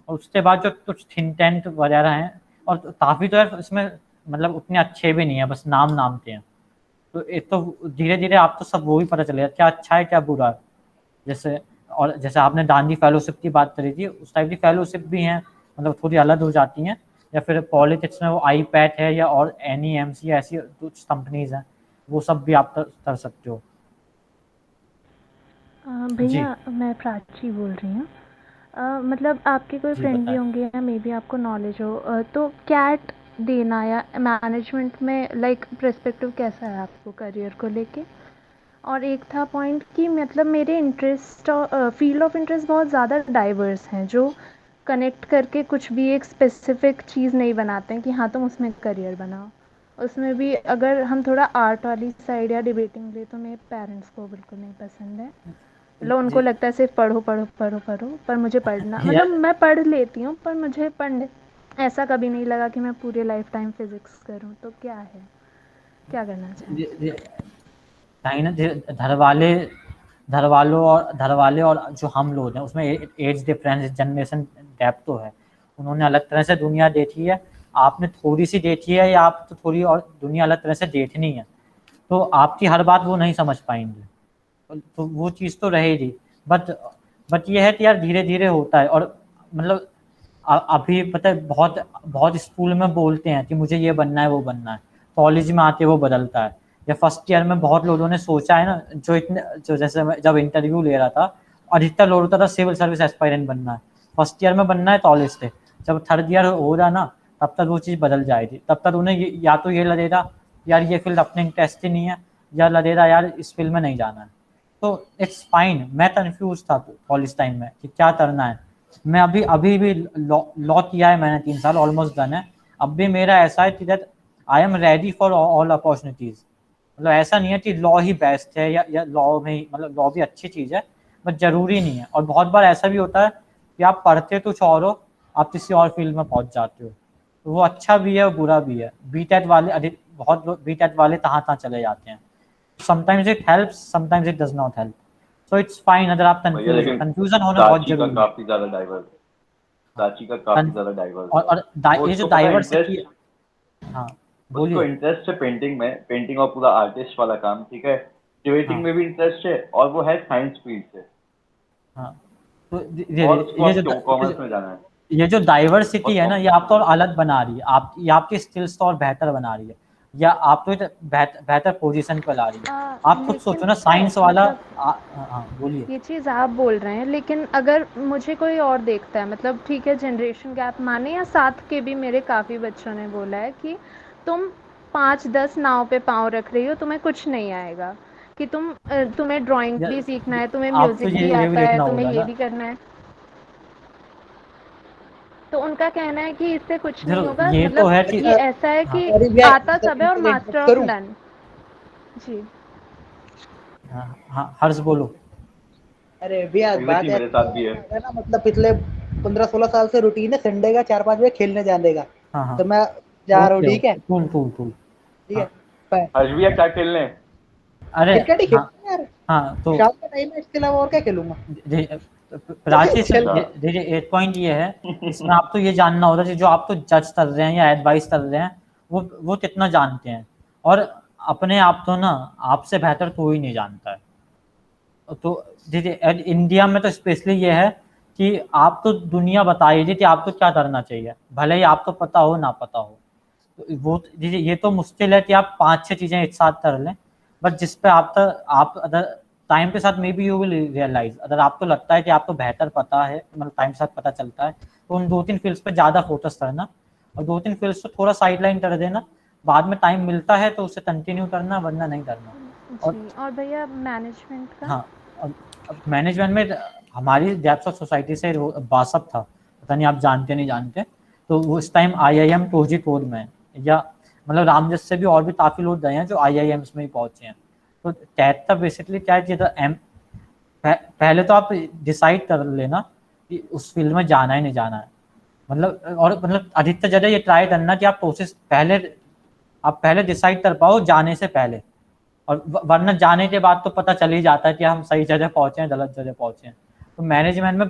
Speaker 3: और उसके बाद जो कुछ थिंक टैंक वगैरह हैं, और काफ़ी तो यार इसमें मतलब उतने अच्छे भी नहीं है, बस नाम नाम के हैं। तो एक तो धीरे धीरे आप तो सब वो भी पता चलेगा क्या अच्छा है क्या बुरा है। जैसे, और जैसे आपने गांधी फेलोशिप की बात करी थी, उस टाइप की फेलोशिप भी हैं, मतलब थोड़ी अलग हो जाती हैं। या फिर पॉलिटिक्स में वो आई पैट है, या और NEMC, ऐसी कुछ कंपनीज हैं, वो सब भी आप कर सकते हो। जी
Speaker 7: भैया मैं प्राची बोल रही हूँ। मतलब आपके कोई
Speaker 3: जी
Speaker 7: फ्रेंड भी
Speaker 3: बताएं।
Speaker 7: होंगे या मे बी आपको नॉलेज हो, तो कैट देना या मैनेजमेंट में लाइक पर्सपेक्टिव कैसा है आपको करियर को लेके। और एक था पॉइंट कि मतलब मेरे इंटरेस्ट, फील्ड ऑफ इंटरेस्ट बहुत ज़्यादा डाइवर्स हैं, जो कनेक्ट करके कुछ भी एक स्पेसिफिक चीज़ नहीं बनाते हैं कि हाँ तुम उसमें करियर बनाओ। उसमें भी अगर हम थोड़ा आर्ट वाली साइड या डिबेटिंग ले, तो मेरे पेरेंट्स को बिल्कुल नहीं पसंद है। मतलब उनको
Speaker 3: जी
Speaker 7: लगता है सिर्फ पढ़ो पढ़ो पढ़ो पढ़ो, पर मुझे पढ़ना, मतलब
Speaker 3: यार,
Speaker 7: मैं पढ़ लेती हूँ पर मुझे पढ़ने ऐसा कभी नहीं लगा कि मैं पूरे लाइफ टाइम फिजिक्स करूँ। तो क्या है, क्या करना चाहिए।
Speaker 3: कहीं ना घर वाले और जो हम लोग हैं, उसमें एज डिफरेंस, जनरेशन गैप तो है। उन्होंने अलग तरह से दुनिया देखी है, आपने थोड़ी सी देखी है, या आप तो थोड़ी और दुनिया अलग तरह से देखनी है। तो आपकी हर बात वो नहीं समझ पाएंगे, तो वो चीज़ तो रहेगी। बट बट ये है कि यार धीरे धीरे होता है। और मतलब अभी पता है, बहुत बहुत स्कूल में बोलते हैं कि मुझे ये बनना है वो बनना है, कॉलेज में आके वो बदलता है। या फर्स्ट ईयर में बहुत लोगों ने सोचा है ना, जो जैसे मैं जब इंटरव्यू ले रहा था, अधिकतर लोग होता था सिविल सर्विस एस्पायरेंट बनना है, फर्स्ट ईयर में बनना है तो ऑलेज थे। जब थर्ड ईयर हो रहा ना, तब तक वो चीज़ बदल जाएगी। तब तक उन्हें या तो ये लगेगा यार ये फील्ड अपने इंटरेस्ट ही नहीं है, या लगेगा यार इस फील्ड में नहीं जाना है। तो इट्स फाइन। मैं कंफ्यूज था कॉलेज टाइम में कि क्या करना है। मैं अभी भी लॉ किया है मैंने, 3 साल ऑलमोस्ट डन है। अब भी मेरा ऐसा है कि that I am ready for all opportunities. मतलब ऐसा नहीं है कि लॉ ही बेस्ट है या लॉ में ही, मतलब लॉ भी अच्छी चीज़ है बट जरूरी नहीं है। और बहुत बार ऐसा भी होता है कि आप पढ़ते कुछ और हो, आप किसी और फील्ड में पहुंच जाते हो, तो वो अच्छा भी है और बुरा भी है। बीटेट वाले अधिक, बहुत लोग बीटेट वाले कहाँ चले जाते हैं। Sometimes it helps, sometimes it does not help. So it's fine अगर आप
Speaker 1: भैया
Speaker 3: कंफ्यूज हो,
Speaker 1: लेकिन
Speaker 3: कंफ्यूजन होना बहुत
Speaker 1: साची का
Speaker 3: जरूरी है।
Speaker 1: काफी ज्यादा डाइवर्स, साची का काफी ज्यादा डाइवर्स है।
Speaker 3: और
Speaker 1: वो
Speaker 3: ये जो
Speaker 1: उसको पता है
Speaker 3: डाइवर्सिटी,
Speaker 1: इंटरेस्ट,
Speaker 3: हाँ
Speaker 1: उसको
Speaker 3: बोलिए।
Speaker 1: इंटरेस्ट है पेंटिंग में, पेंटिंग और पूरा आर्टिस्ट वाला काम, ठीक है।
Speaker 3: हाँ
Speaker 1: क्रिएटिंग में भी इंटरेस्ट है और वो है साइंस फील्ड से,
Speaker 3: हाँ। तो
Speaker 1: और उसको
Speaker 3: ये
Speaker 1: अब
Speaker 3: जो
Speaker 1: कॉमर्स में जाना है।
Speaker 3: ये जो डाइवर्सिटी
Speaker 1: और
Speaker 3: है ना, ये आपको और अलग बना रही है, आप ये आपकी स्किल्स तो और बेहतर बना रही है, या आपको एक बेहतर पोजीशन पे ला रही है। आप खुद
Speaker 7: लेकिन
Speaker 3: सोचो ना,
Speaker 7: पता है,
Speaker 3: साइंस वाला
Speaker 7: मतलब
Speaker 3: हाँ बोलिए।
Speaker 7: ये चीज़ आप बोल रहे हैं, लेकिन अगर मुझे कोई और देखता है, मतलब ठीक है जनरेशन गैप माने या साथ के भी, मेरे काफ़ी बच्चों ने बोला है कि तुम 5-10 नाव पे पाँव रख रही हो, तुम्हें कुछ नहीं आएगा, कि तुम्हें ड्राइंग
Speaker 3: या,
Speaker 7: भी सीखना है, तुम्हें
Speaker 3: आपको
Speaker 7: म्यूज़िक भी
Speaker 3: ये भी
Speaker 7: आता है,
Speaker 3: देखना
Speaker 7: तुम्हें
Speaker 3: होगा
Speaker 7: ये
Speaker 3: ना।
Speaker 7: भी करना है। तो उनका कहना है कि इससे कुछ नहीं
Speaker 3: देखो
Speaker 7: होगा,
Speaker 3: ये तो
Speaker 7: मतलब
Speaker 3: है कि
Speaker 7: ये ऐसा है
Speaker 3: हाँ
Speaker 7: कि
Speaker 6: अरे भैया
Speaker 7: आता सब है और मास्टर ऑफ
Speaker 6: करूं?
Speaker 7: नन। जी
Speaker 3: हाँ हाँ, हर्ष बोलो।
Speaker 6: अरे भैया बात
Speaker 1: एग्जैक्टली मेरे
Speaker 6: ऐसी
Speaker 1: साथ भी है।
Speaker 6: है ना, मतलब पिछले 15-16 साल से रूटीन है संडे का 4-5 बजे खेलने जाने का।
Speaker 3: हाँ हाँ,
Speaker 6: तो मैं जा रहा हूँ,
Speaker 3: ओके
Speaker 6: ठीक है,
Speaker 3: ओके, कूल कूल कूल।
Speaker 6: ठीक है।
Speaker 3: हाँ
Speaker 1: हर्ष भैया क्या खेलने हैं?
Speaker 3: अरे
Speaker 6: क्रिकेट ही
Speaker 3: हाँ
Speaker 6: खेलूंगा यार,
Speaker 3: हाँ। तो
Speaker 6: शाम का टाइम है, इसके अलावा और क्या खेलूंगा।
Speaker 3: प्राची सर,
Speaker 6: चल
Speaker 1: अच्छा।
Speaker 3: देखिए एक पॉइंट ये है, इसमें आपको ये जानना होगा कि जो आपको जज कर रहे हैं या एडवाइस कर रहे हैं, वो कितना जानते हैं। और अपने आप तो ना, आपसे बेहतर कोई नहीं जानता है। तो देखिए इंडिया में तो स्पेशली ये है कि आप तो दुनिया बताइए कि आपको क्या करना चाहिए, भले ही आपको पता हो ना पता हो। तो वो देखिए ये तो मुश्किल है कि आप 5-6 चीज़ें एक साथ कर लें, बट जिस पे आप अगर टाइम के साथ maybe you will realise, अगर आपको लगता है कि आपको बेहतर पता है, मतलब टाइम के साथ पता चलता है, तो उन 2-3 फील्ड्स पे ज़्यादा फोकस करना, और 2-3 फील्ड्स को थोड़ा साइड लाइन कर देना। बाद में टाइम मिलता है तो उसे कंटिन्यू करना, वरना नहीं करना। और
Speaker 7: जी। और भैया मैनेजमेंट का?
Speaker 3: हाँ, अब मैनेजमेंट में हमारी जैप्स ऑफ सोसाइटी से बासप था, पता नहीं आप जानते नहीं जानते। तो वो इस टाइम IIM कोझिकोड में है, या मतलब रामजस से भी और भी काफ़ी लोग गए हैं जो IIMs में ही पहुंचे हैं। तो टैट था बेसिकली क्या है कि पहले तो आप डिसाइड कर लेना कि उस फील्ड में जाना है नहीं जाना है। मतलब और मतलब अधिकतर जगह ये ट्राई करना कि आप पहले डिसाइड कर पाओ जाने से पहले। और वरना जाने के बाद तो पता चल ही जाता है कि हम सही जगह पहुंचे हैं गलत जगह पहुंचे हैं। तो मैनेजमेंट में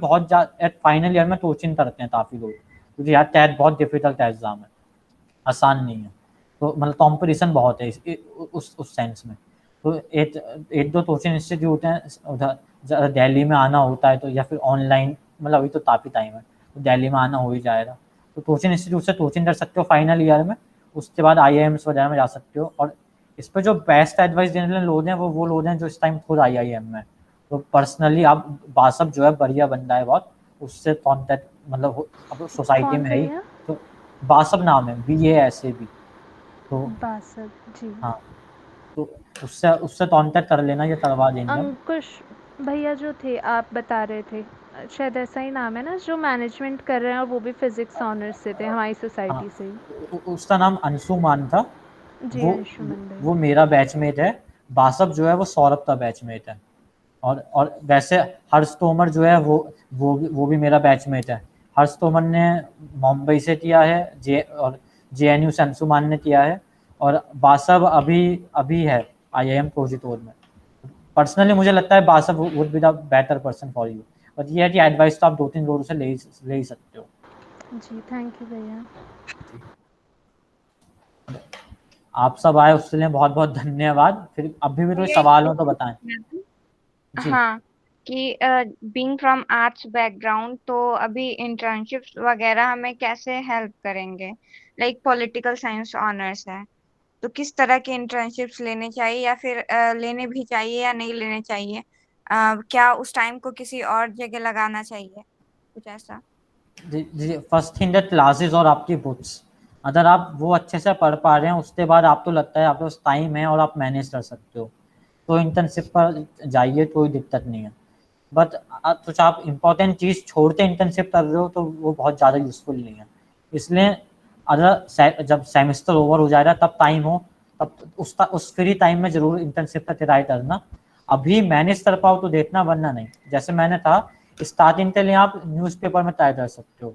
Speaker 3: फाइनल ईयर में कोचिंग करते हैं काफ़ी लोग, क्योंकि यार टैट बहुत डिफिकल्ट एग्जाम है, आसान नहीं है। तो मतलब कंपटीशन बहुत है उस सेंस में। तो एक दो कोचिंग इंस्टीट्यूट हैं उधर, ज़्यादा दिल्ली में आना होता है तो, या फिर ऑनलाइन, मतलब अभी तो काफ़ी टाइम है तो दिल्ली में आना हो ही जाएगा। तो कोचिंग इंस्टीट्यूट से कोचिंग कर सकते हो फाइनल ईयर में, उसके बाद IIMs वगैरह में जा सकते हो। और इस पर जो बेस्ट एडवाइस देने वाले लोग हैं वो लोग हैं जो इस टाइम खुद IIM में। तो पर्सनली आप बासप जो है बढ़िया बंदा है बहुत, उससे कॉन्टेक्ट, मतलब अब सोसाइटी
Speaker 7: कौन
Speaker 3: में है ही।
Speaker 7: भैया?
Speaker 3: तो बासप नाम है, BASAB। तो
Speaker 7: बासठ जी।
Speaker 3: हाँ, तो उससे उससे कांटेक्ट कर लेना, ये करवा देंगे हम।
Speaker 7: अंकुश भैया जो थे, आप बता रहे थे, शायद ऐसा ही नाम है ना, जो मैनेजमेंट कर रहे हैं और वो भी फिजिक्स ऑनर्स से थे हमारी
Speaker 3: हाँ,
Speaker 7: सोसाइटी से ही।
Speaker 3: उसका नाम अंशुमान था।
Speaker 7: जी
Speaker 3: वो
Speaker 7: अंशुमन भैया।
Speaker 3: वो मेरा बैचमेट है। बासप जो है वो सौरभ का बैचमेट है। और वैसे हर्ष तोमर जो है वो भी मेरा बैचमेट है। हर्ष तोमर ने मुंबई से किया है, और JNU से अंशुमान ने किया है। और बासप अभी अभी है IIM कोझिकोड में। पर्सनली मुझे लगता है बासप would be the better person for you. But ये है कि एडवाइस तो आप 2-3 लोगों से ले ही सकते हो।
Speaker 7: जी थैंक यू भैया।
Speaker 3: आप सब आए उसके लिए बहुत बहुत धन्यवाद। फिर अभी भी कोई
Speaker 8: ये
Speaker 3: सवाल हो तो बताएं। जी
Speaker 8: हाँ, कि बीइंग फ्रॉम आर्ट्स बैकग्राउंड, तो अभी इंटर्नशिप्स वगैरह हमें कैसे हेल्प करेंगे? लाइक पॉलिटिकल साइंस ऑनर्स है,
Speaker 5: तो किस तरह के इंटर्नशिप्स लेने चाहिए या फिर लेने भी चाहिए या नहीं लेने चाहिए? क्या उस टाइम को किसी और जगह लगाना चाहिए? कुछ ऐसा।
Speaker 3: फर्स्ट थिंग दैट क्लासेस और आपकी बुक्स, अगर आप वो अच्छे से पढ़ पा रहे हैं उसके बाद आपको लगता है आपके पास टाइम है और आप मैनेज कर सकते हो तो इंटर्नशिप पर जाइए, कोई दिक्कत नहीं है। बट कुछ आप इम्पोर्टेंट चीज़ छोड़ते इंटर्नशिप कर रहे हो तो वो बहुत ज़्यादा यूज़फुल नहीं है। इसलिए अगर जब सेमेस्टर ओवर हो जाएगा तब टाइम हो तब उस फ्री टाइम में ज़रूर इंटर्नशिप का ट्राई करना। अभी मैनेज कर पाओ तो देखना, वरना नहीं। जैसे मैंने कहा स्टार्टिंग के लिए आप न्यूज़पेपर में ट्राई कर सकते हो,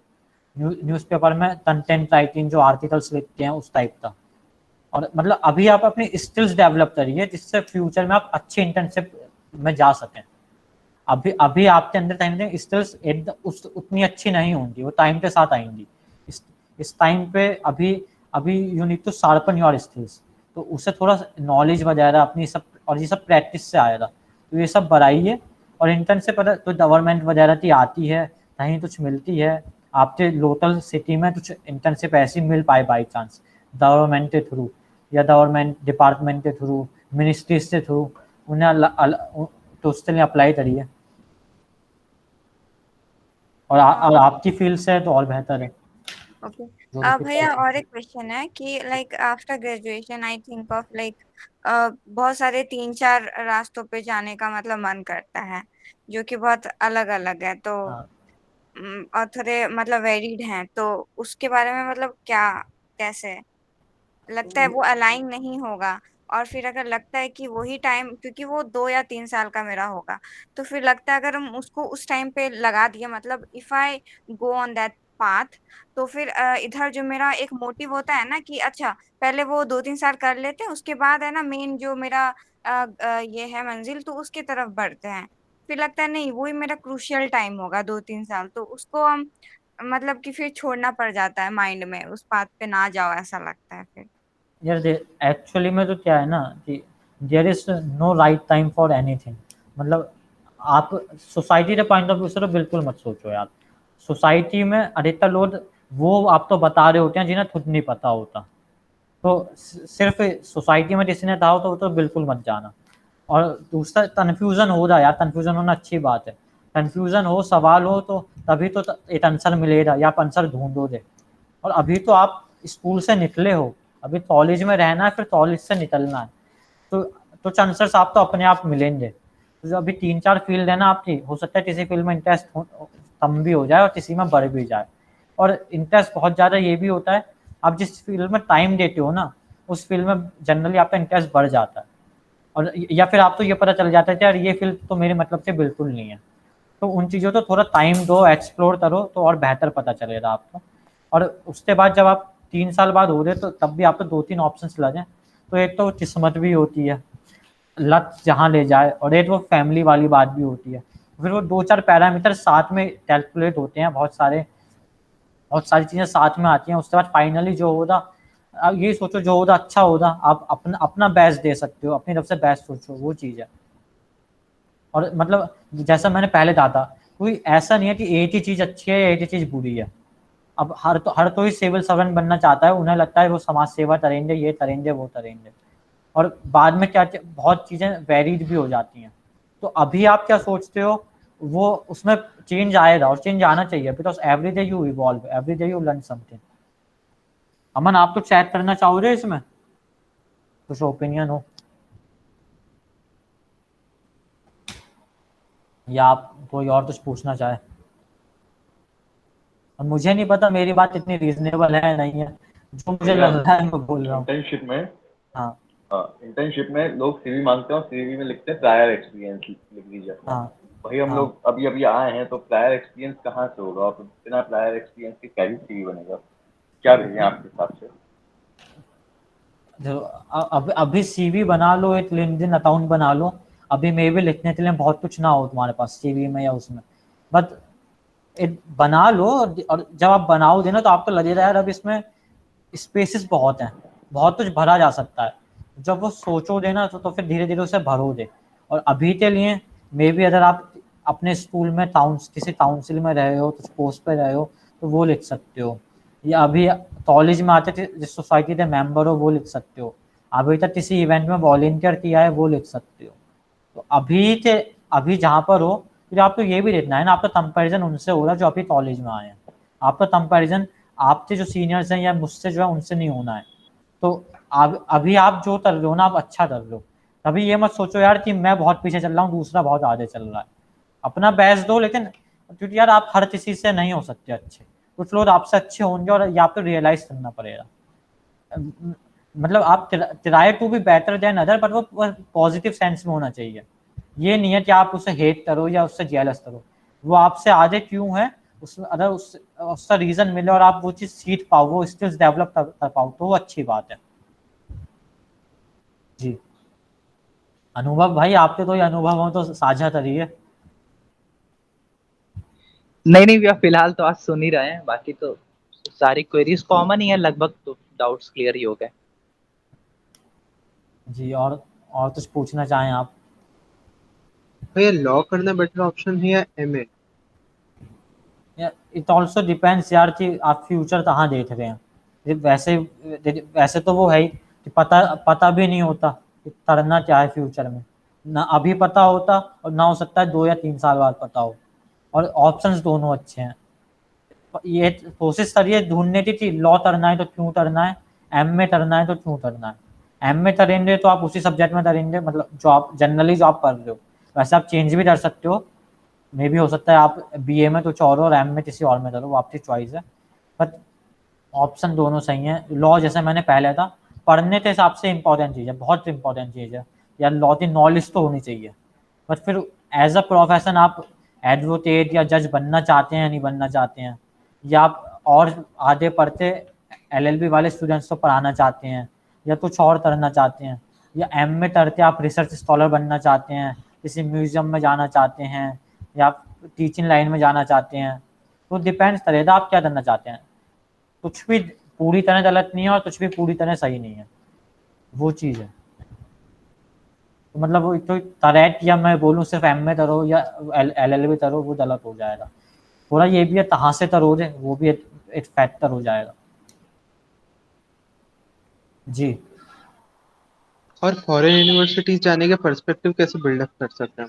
Speaker 3: न्यूज़पेपर में कंटेंट राइटिंग जो आर्टिकल्स लिखते हैं उस टाइप का। और मतलब अभी आप अपनी स्किल्स डेवलप करिए जिससे फ्यूचर में आप अच्छी इंटर्नशिप में जा सकें। अभी अभी आपके अंदर टाइम स्किल्स उतनी अच्छी नहीं होंगी, वो टाइम के साथ आएंगी। इस टाइम पे अभी अभी you need to sharpen your skills, तो उससे थोड़ा नॉलेज वगैरह अपनी सब, और ये सब प्रैक्टिस से आएगा, तो ये सब बढ़ाइए। और इंटर्नशिप तो गवर्नमेंट वगैरह की आती है, कहीं कुछ मिलती है आपके लोकल सिटी में, कुछ इंटर्नशिप ऐसी मिल पाए बाई चांस गवर्नमेंट के थ्रू या गवर्नमेंट डिपार्टमेंट के थ्रू, मिनिस्ट्रीज के थ्रू, उन्हें तो उसके लिए अप्लाई करिए। और आपकी फील्ड से तो और बेहतर है।
Speaker 5: ओके
Speaker 3: जो
Speaker 5: भैया, और एक क्वेश्चन है कि like after graduation I think of like बहुत सारे 3-4 रास्तों पे जाने का मतलब मन करता है, जो कि बहुत अलग अलग है, तो
Speaker 3: हाँ।
Speaker 5: और थोड़े मतलब वेरिड हैं, तो उसके बारे में मतलब क्या, कैसे लगता है वो अलाइन नहीं होगा? और फिर अगर लगता है कि वही टाइम, क्योंकि वो 2 या 3 साल का मेरा होगा, तो फिर लगता है अगर हम उसको उस टाइम पे लगा दिए, मतलब if I go on that path, तो फिर इधर जो मेरा एक मोटिव होता है ना कि अच्छा पहले वो 2-3 साल कर लेते हैं, उसके बाद है ना मेन जो मेरा ये है मंजिल, तो उसके तरफ बढ़ते हैं। फिर लगता है नहीं, वही मेरा क्रूशियल टाइम होगा 2-3 साल, तो उसको हम मतलब कि फिर छोड़ना पड़ जाता है माइंड में, उस बात पे ना जाओ ऐसा लगता है फिर।
Speaker 3: यार एक्चुअली में तो क्या है ना कि there is no right time for anything. मतलब आप सोसाइटी के पॉइंट ऑफ व्यू से तो बिल्कुल मत सोचो यार। सोसाइटी में अधिकतर लोग वो आप तो बता रहे होते हैं जिन्हें खुद नहीं पता होता, तो सिर्फ सोसाइटी में किसी ने कहा हो तो वो तो बिल्कुल मत जाना। और दूसरा, कन्फ्यूज़न हो रहा है यार, कन्फ्यूज़न होना अच्छी बात है। कन्फ्यूज़न हो, सवाल हो तो तभी तो एक आंसर मिलेगा या आप आंसर ढूंढोगे। और अभी तो आप स्कूल से निकले हो, अभी कॉलेज में रहना है, फिर कॉलेज से निकलना है, तो आंसर्स आप तो अपने आप मिलेंगे। तो जो अभी 3-4 फील्ड है ना आपकी, हो सकता है किसी फील्ड में इंटरेस्ट कम भी हो जाए और किसी में बढ़ भी जाए। और इंटरेस्ट बहुत ज़्यादा ये भी होता है, आप जिस फील्ड में टाइम देते हो ना उस फील्ड में जनरली आपका इंटरेस्ट बढ़ जाता है। और या फिर आप तो ये पता चल जाता है कि यार ये फील्ड तो मेरे मतलब से बिल्कुल नहीं है। तो उन चीज़ों को थोड़ा टाइम दो, एक्सप्लोर करो, तो और बेहतर पता चलेगा आपको। और उसके बाद जब आप 3 साल बाद हो रहे तो तब भी आपको 2-3 ऑप्शंस लगे, तो एक तो किस्मत भी होती है, लक जहाँ ले जाए, और एक वो फैमिली वाली बात भी होती है। फिर वो 2-4 पैरामीटर साथ में कैलकुलेट होते हैं, बहुत सारी चीज़ें साथ में आती हैं। उसके बाद फाइनली जो होगा, अब ये सोचो जो होगा अच्छा होगा, आप अपना बेस्ट दे सकते हो, अपनी तरफ से बेस्ट सोचो, वो चीज़ है। और मतलब जैसा मैंने पहले कहा था, कोई ऐसा नहीं है कि एक ही चीज़ अच्छी है या एक ही चीज़ बुरी है। अब हर कोई सिविल सर्वेंट बनना चाहता है, उन्हें लगता है वो समाज सेवा करेंगे, ये करेंगे, वो करेंगे, और बाद में क्या बहुत चीज़ें वेरीड भी हो जाती हैं। तो अभी आप क्या सोचते हो वो उसमें चेंज आएगा, और चेंज आना चाहिए, because every day you evolve, every day you learn something. Aman, आप तो चैट करना चाहोगे इसमें, कुछ ओपिनियन हो, या आप कोई और कुछ पूछना चाहे? और मुझे नहीं पता मेरी बात इतनी रीजनेबल है नहीं है, जो मुझे लग रहा है मैं बोल रहा हूँ।
Speaker 1: इंटर्नशिप में
Speaker 3: हाँ
Speaker 1: इंटर्नशिप में लोग सीवी मांगते हैं और सीवी में लिखते हैं प्रायर एक्सपीरियंस लिख दीजिए अपना।
Speaker 3: हाँ
Speaker 1: वही हम
Speaker 3: हाँ।
Speaker 1: लोग अभी आए हैं, तो प्रायर एक्सपीरियंस कहाँ से होगा, और बिना प्रायर एक्सपीरियंस के क्या सीवी बनेगा? क्या भेजें आपके हिसाब से?
Speaker 3: जो अभी सीवी बना लो, एक लिंक्डइन अकाउंट बना लो। अभी मे भी लिखने के लिए बहुत कुछ ना हो तुम्हारे पास सीवी में या उसमें, बट एक बना लो। और जब आप बनाओगे ना तो आपको लगेगा यार अब इसमें स्पेसेस बहुत हैं, बहुत कुछ भरा जा सकता है। जब वो सोचोगे ना तो फिर धीरे धीरे उसे भरोगे। और अभी के लिए मे बी अगर आप अपने स्कूल में किसी काउंसिल में रहे हो, कुछ पोस्ट पे रहे हो, तो वो लिख सकते हो। या अभी कॉलेज में आते थे जिस सोसाइटी के मेंबर हो वो लिख सकते हो। अभी तक किसी इवेंट में वॉलेंटियर किया है वो लिख सकते हो। तो अभी जहाँ पर हो, फिर आपको ये भी देखना है ना, आपका कंपैरिजन उनसे हो रहा है जो अभी कॉलेज में आए हैं। आपका कंपैरिजन आपके जो सीनियर्स हैं या मुझसे जो है उनसे नहीं होना है। तो अभी आप जो कर रहे हो ना, आप अच्छा कर रहे हो। तभी ये मत सोचो यार कि मैं बहुत पीछे चल रहा हूँ, दूसरा बहुत आगे चल रहा है। अपना बेस्ट दो, लेकिन क्योंकि यार आप हर किसी से नहीं हो सकते अच्छे, कुछ लोग आपसे अच्छे होंगे और ये आपको रियलाइज करना पड़ेगा। मतलब आप try to be better than other, but वो पॉजिटिव सेंस में होना चाहिए। ये नहीं है कि आप उसे हेट करो या उससे जेलस करो। वो आपसे आगे क्यों है, उसमें अगर उसका रीजन मिले और आप वो चीज सीख पाओ, वो स्किल्स डेवलप कर पाओ, तो वो अच्छी बात है। जी अनुभव भाई, आपके तो ये अनुभव हो तो साझा करिए।
Speaker 9: नहीं नहीं भैया, फिलहाल तो आज सुन ही रहे हैं, बाकी तो सारी क्वेरीज कॉमन ही है लगभग, तो डाउट्स क्लियर ही हो गए।
Speaker 3: जी और कुछ पूछना चाहें आप?
Speaker 6: भैया लॉ करना बेटर ऑप्शन है या एमए?
Speaker 3: इट ऑल्सो डिपेंड्स यार कि आप फ्यूचर कहाँ देख रहे हैं। वैसे वैसे तो वो है ही कि पता भी नहीं होता कि करना क्या है फ्यूचर में। ना अभी पता होता और ना हो सकता है 2 या 3 साल बाद पता हो। और ऑप्शंस दोनों अच्छे हैं। ये कोशिश करिए ढूंढने की कि लॉ करना है तो क्यों करना है, एम में करना है तो क्यों करना है। एम में करेंगे तो आप उसी सब्जेक्ट में करेंगे, मतलब जो आप जनरली जो आप कर रहे हो। वैसे आप चेंज भी कर सकते हो, मे भी हो सकता है आप बीए में कुछ और एम में किसी और में करो, वो आपकी चॉइस है। बट ऑप्शन दोनों सही हैं। लॉ जैसे मैंने पहले था, पढ़ने के हिसाब से इंपॉर्टेंट चीज़ है, बहुत इंपॉर्टेंट चीज़ है। या लॉ की नॉलेज तो होनी चाहिए। बट फिर एज अ प्रोफेशन आप एडवोकेट या जज बनना चाहते हैं या नहीं बनना चाहते हैं, या आप और आगे पढ़ते एलएलबी वाले स्टूडेंट्स को पढ़ाना चाहते हैं, या कुछ और करना चाहते हैं, या एम में करते आप रिसर्च स्कॉलर बनना चाहते हैं, किसी म्यूजियम में जाना चाहते हैं, या आप टीचिंग लाइन में जाना चाहते हैं। तो डिपेंड्स करेगा आप क्या करना चाहते हैं। कुछ भी पूरी तरह गलत नहीं है और कुछ भी पूरी तरह सही नहीं है, वो चीज़ है। तो मतलब वो तो करेक्ट या मैं बोलूँ सिर्फ एम में करो या एलएलबी करो, वो गलत हो जाएगा। थोड़ा ये भी है कहाँ से करोगे, वो भी एक फैक्टर हो जाएगा। जी
Speaker 6: और फॉरेन यूनिवर्सिटीज जाने के पर्सपेक्टिव कैसे बिल्डअप कर सकते हैं?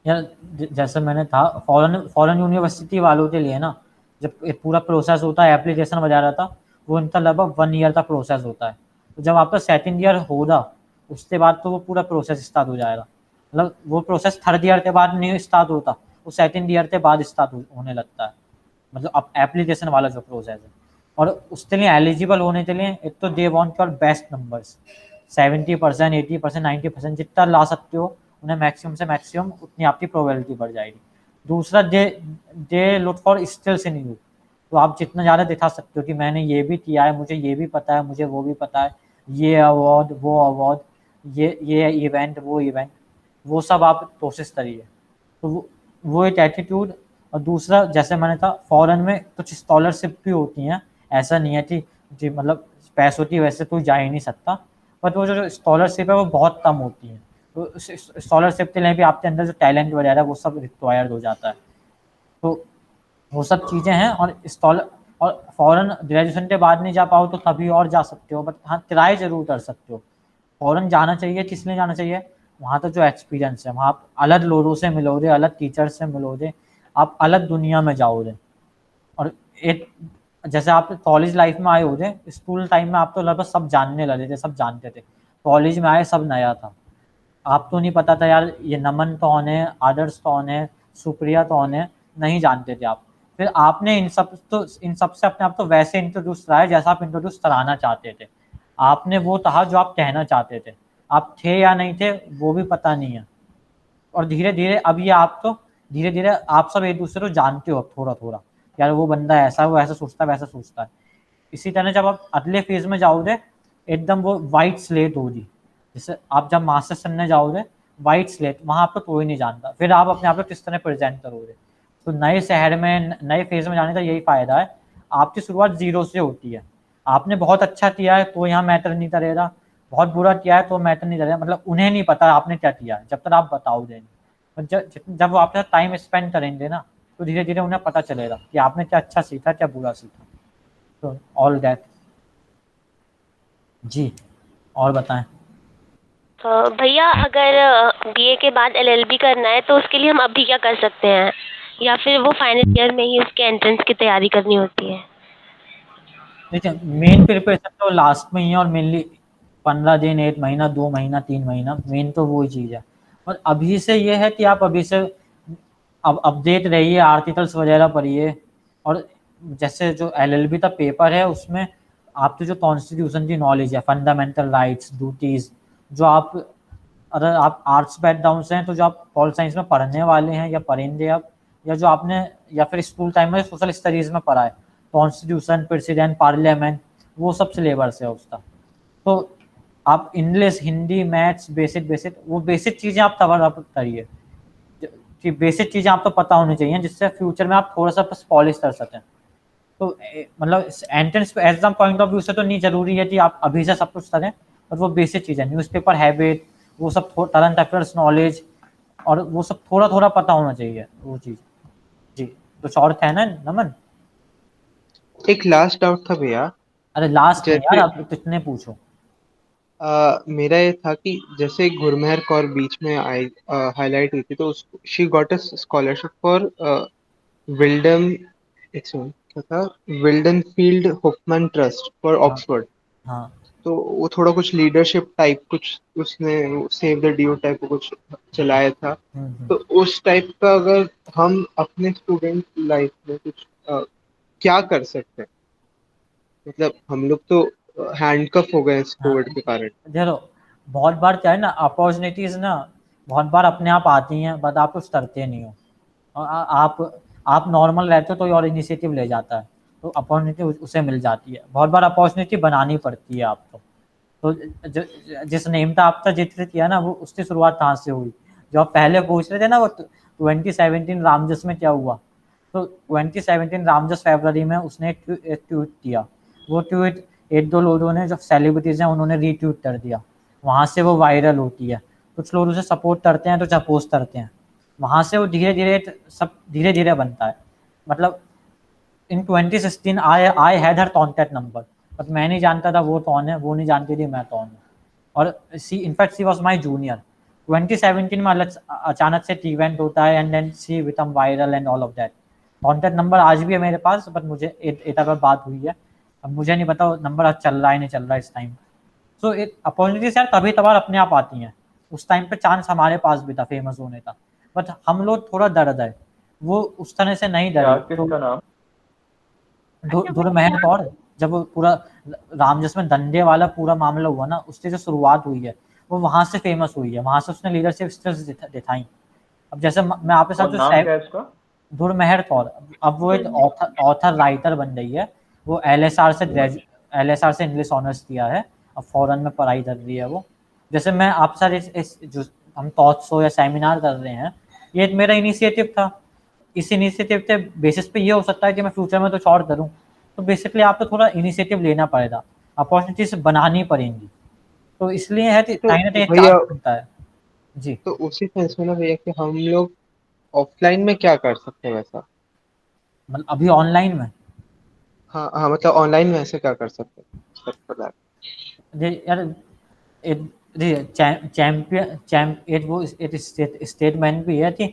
Speaker 3: यार जैसे मैंने था, फॉरेन यूनिवर्सिटी वालों के लिए ना, जब एक पूरा प्रोसेस होता है एप्लीकेशन वगैरह था, वो इनका लगभग 1 ईयर का प्रोसेस होता है। तो जब आपका सेकंड ईयर होगा, उसके बाद तो वो पूरा प्रोसेस स्टार्ट हो जाएगा। मतलब वो प्रोसेस थर्ड ईयर के बाद नहीं स्टार्ट होता, वो सेकंड ईयर के बाद स्टार्ट होने लगता है। मतलब अब एप्लीकेशन वाला जो प्रोसेस है। और उसके लिए एलिजिबल होने के लिए एक तो they want your best numbers, 70%, 80%, 90% जितना ला सकते हो उन्हें मैक्सिमम से मैक्सिमम, उतनी आपकी प्रोबेबिलिटी बढ़ जाएगी। दूसरा they look for skills in you. तो आप जितना ज़्यादा दिखा सकते हो कि मैंने ये भी किया है, मुझे ये भी पता है, मुझे वो भी पता है, ये अवार्ड वो अवार्ड, ये इवेंट वो इवेंट, वो सब आप कोशिश करिए। तो वो एक एटीट्यूड। और दूसरा जैसे मैंने कहा, फॉरेन में कुछ स्कॉलरशिप भी होती हैं। ऐसा नहीं है कि जी मतलब पैसों की वैसे कोई जा ही नहीं सकता, बट वो जो स्कॉलरशिप है वो बहुत कम होती है। तो स्कॉलरशिप के लिए भी आपके अंदर जो टैलेंट वगैरह वो सब रिक्वायर्ड हो जाता है। तो वो सब चीज़ें हैं। और फॉरेन ग्रेजुएशन के बाद नहीं जा पाओ तो तभी और जा सकते हो, बट हाँ ट्राई जरूर कर सकते हो। फॉरेन जाना चाहिए, किस लिए जाना चाहिए? वहाँ तो जो एक्सपीरियंस है, वहाँ आप अलग लोगों से मिलोगे, अलग टीचर से मिलोगे, आप अलग दुनिया में जाओगे। और एक जैसे आप कॉलेज लाइफ में आए होगे, स्कूल टाइम में आप तो लगभग सब जानने लगे थे, सब जानते थे। कॉलेज में आए सब नया था, आपको नहीं पता था यार ये नमन कौन है, आदर्श कौन है, सुप्रिया कौन है, नहीं जानते थे आप। फिर आपने इन सब से अपने आप को वैसे इंट्रोड्यूस कराया जैसा आप इंट्रोड्यूस कराना चाहते थे। आपने वो कहा जो आप कहना चाहते थे। आप थे या नहीं थे वो भी पता नहीं है। और धीरे धीरे अब ये आप तो धीरे धीरे आप सब एक दूसरे को जानते हो थोड़ा थोड़ा, यार वो बंदा ऐसा, वो ऐसा सोचता है, वैसा सोचता है। इसी तरह जब आप अगले फेज में जाओगे, एकदम वो वाइट स्लेट होगी। जैसे आप जब मास्टर्स करने जाओगे, वाइट स्लेट, वहाँ आपको कोई नहीं जानता, फिर आप अपने आप को किस तरह प्रेजेंट करोगे। तो नए शहर में नए फेज में जाने का यही फायदा है, आपकी शुरुआत जीरो से होती है। आपने बहुत अच्छा किया है तो यहाँ मैटर नहीं करेगा, बहुत बुरा किया है तो मैटर नहीं करेगा। मतलब उन्हें नहीं पता आपने क्या किया है जब तक आप बताओगे नहीं। जब वो आपके साथ टाइम स्पेंड करेंगे ना, तो धीरे धीरे उन्हें पता चलेगा कि आपने क्या अच्छा सीखा, क्या बुरा सीखा। तो ऑल दैट। जी और बताएं।
Speaker 10: भैया अगर बीए के बाद एलएलबी करना है तो उसके लिए हम अभी क्या कर सकते हैं, या फिर वो फाइनल ईयर में ही उसके एंट्रेंस की तैयारी करनी होती है?
Speaker 3: देखिए मेन प्रिपरेशन तो लास्ट में ही है, और मेनली 15 दिन, 1 महीना, 2 महीना, 3 महीना, मेन तो वो ही चीज़ है। और अभी से ये है कि आप अभी से अब अपडेट रहिए, आर्टिकल्स वगैरह पढ़िए। और जैसे जो एलएलबी का पेपर है उसमें आपकी जो कॉन्स्टिट्यूशन की नॉलेज है, फंडामेंटल राइट्स, ड्यूटीज, जो आप अगर आप आर्ट्स बैकग्राउंड से हैं तो जो आप पॉल साइंस में पढ़ने वाले हैं या पढ़ेंगे आप, या जो आपने या फिर स्कूल टाइम में सोशल स्टडीज में पढ़ा है, कॉन्स्टिट्यूशन, प्रेसिडेंट, पार्लियामेंट, वो सब सिलेबस है उसका। तो आप English, Hindi, maths, basic basic वो बेसिक चीज़ें आप कवर अप करिए, कि बेसिक चीज़ें आपको पता होनी चाहिए जिससे फ्यूचर में आप थोड़ा सा बस पॉलिश कर सकें। तो मतलब entrance exam point of view से तो नहीं जरूरी है कि आप अभी से सब कुछ करें, और वो बेसिक चीज़ है, न्यूज़पेपर हैबिट, वो सब करंट अफेयर्स नॉलेज, और वो सब थोड़ा थोड़ा पता होना चाहिए वो चीज़। जी, तो शॉर्ट है ना नमन?
Speaker 6: एक लास्ट डाउट था भैया।
Speaker 3: अरे लास्ट में यार,
Speaker 6: जैसे
Speaker 3: आप कितने पूछो।
Speaker 6: मेरा ये था कि जैसे गुरमेहर कौर बीच में आई हाईलाइट हुई थी, तो she got a scholarship for विल्डन, क्या था, Weidenfeld Hoffmann trust for
Speaker 3: हाँ
Speaker 6: ऑक्सफोर्ड।
Speaker 3: हाँ।
Speaker 6: तो वो थोड़ा कुछ लीडरशिप टाइप कुछ उसने सेव द ड्यू टाइप कुछ चलाया था। तो उस टाइप का अगर हम अपने स्टूडेंट लाइफ में कुछ क्या कर सकते हैं, मतलब हम लोग तो हैंडकफ हो गए इस
Speaker 3: हाँ
Speaker 6: कोविड के कारण।
Speaker 3: देखो, बहुत बार क्या है ना, अपॉर्चुनिटीज ना बहुत बार अपने आप आती हैं, बट आप कुछ करते नहीं हो। और आप नॉर्मल रहते हो तो और इनिशिएटिव ले जाता है, तो अपॉर्चुनिटी उसे मिल जाती है। बहुत बार अपॉर्चुनिटी बनानी पड़ती है आपको। तो जिस नेम का आपका जिक्र किया ना, वो उसकी शुरुआत कहाँ से हुई? जो आप पहले पूछ रहे थे ना, वो 2017 रामजस में क्या हुआ। तो 2017 रामजस फरवरी में उसने एक ट्वीट किया। वो ट्वीट एक दो लोगों ने, जो सेलिब्रिटीज हैं, उन्होंने रीट्वीट कर दिया। वहाँ से वो वायरल होती है। कुछ लोग उसे सपोर्ट करते हैं, तो अपोज करते हैं। वहाँ से वो धीरे धीरे सब धीरे धीरे बनता है। मतलब इन 2016 I had her contact number, but मैं नहीं जानता था वो कौन है, वो नहीं जानती थी मैं कौन हूँ। और she in fact she was my junior. 2017 में अचानक से इवेंट होता है, and then she become viral and all of that. Contact number आज भी है मेरे पास, बट मुझे एटा पर बात हुई है। अब मुझे नहीं पता नंबर आज चल रहा है नहीं चल रहा है इस टाइम। सो अपॉर्चुनिटीज यार कभी कभार अपने आप आती हैं। उस टाइम पे चांस हमारे पास भी था फेमस होने का, बट हम लोग थोड़ा डर गए, वो उस तरह से नहीं
Speaker 1: क्या
Speaker 3: डरे।
Speaker 1: किसका नाम?
Speaker 3: दुर्मेहर कौर, जब वो पूरा रामजस में धंधे वाला पूरा मामला हुआ ना, उससे जो शुरुआत हुई है वो वहां से फेमस हुई है, वहां से उसने लीडरशिप स्किल्स दिखाई। अब जैसे मैं आपके साथ
Speaker 1: और
Speaker 3: जो
Speaker 1: नाम क्या है इसका?
Speaker 3: दुर्मेहर कौर, अब वो एक ऑथर राइटर बन रही है। वो एलएसआर से इंग्लिश ऑनर्स किया है, अब फॉरेन में पढ़ाई कर रही है वो। जैसे मैं आपके साथ इस जो हम टॉक शो या सेमिनार कर रहे हैं, ये एक मेरा इनिशिएटिव था। इस इनिशिएटिव के बेसिस पे ये हो सकता है कि मैं फ्यूचर में कुछ और करूँ। तो बेसिकली आपको थोड़ा इनिशिएटिव लेना पड़ेगा, अपॉर्चुनिटीज बनानी पड़ेंगी। तो इसलिए है कि
Speaker 6: तो
Speaker 3: कहीं ना कहीं
Speaker 6: भैया,
Speaker 3: चांस बनता है। जी,
Speaker 6: तो उसी सेंस में ना भैया कि हम लोग ऑफलाइन में क्या कर सकते हैं वैसा?
Speaker 3: मतलब अभी ऑनलाइन में
Speaker 6: हाँ हाँ, मतलब ऑनलाइन में ऐसे क्या कर सकते हैं for that?
Speaker 3: यार चैंपियन चैंप वो एक स्टेटमेंट भी है कि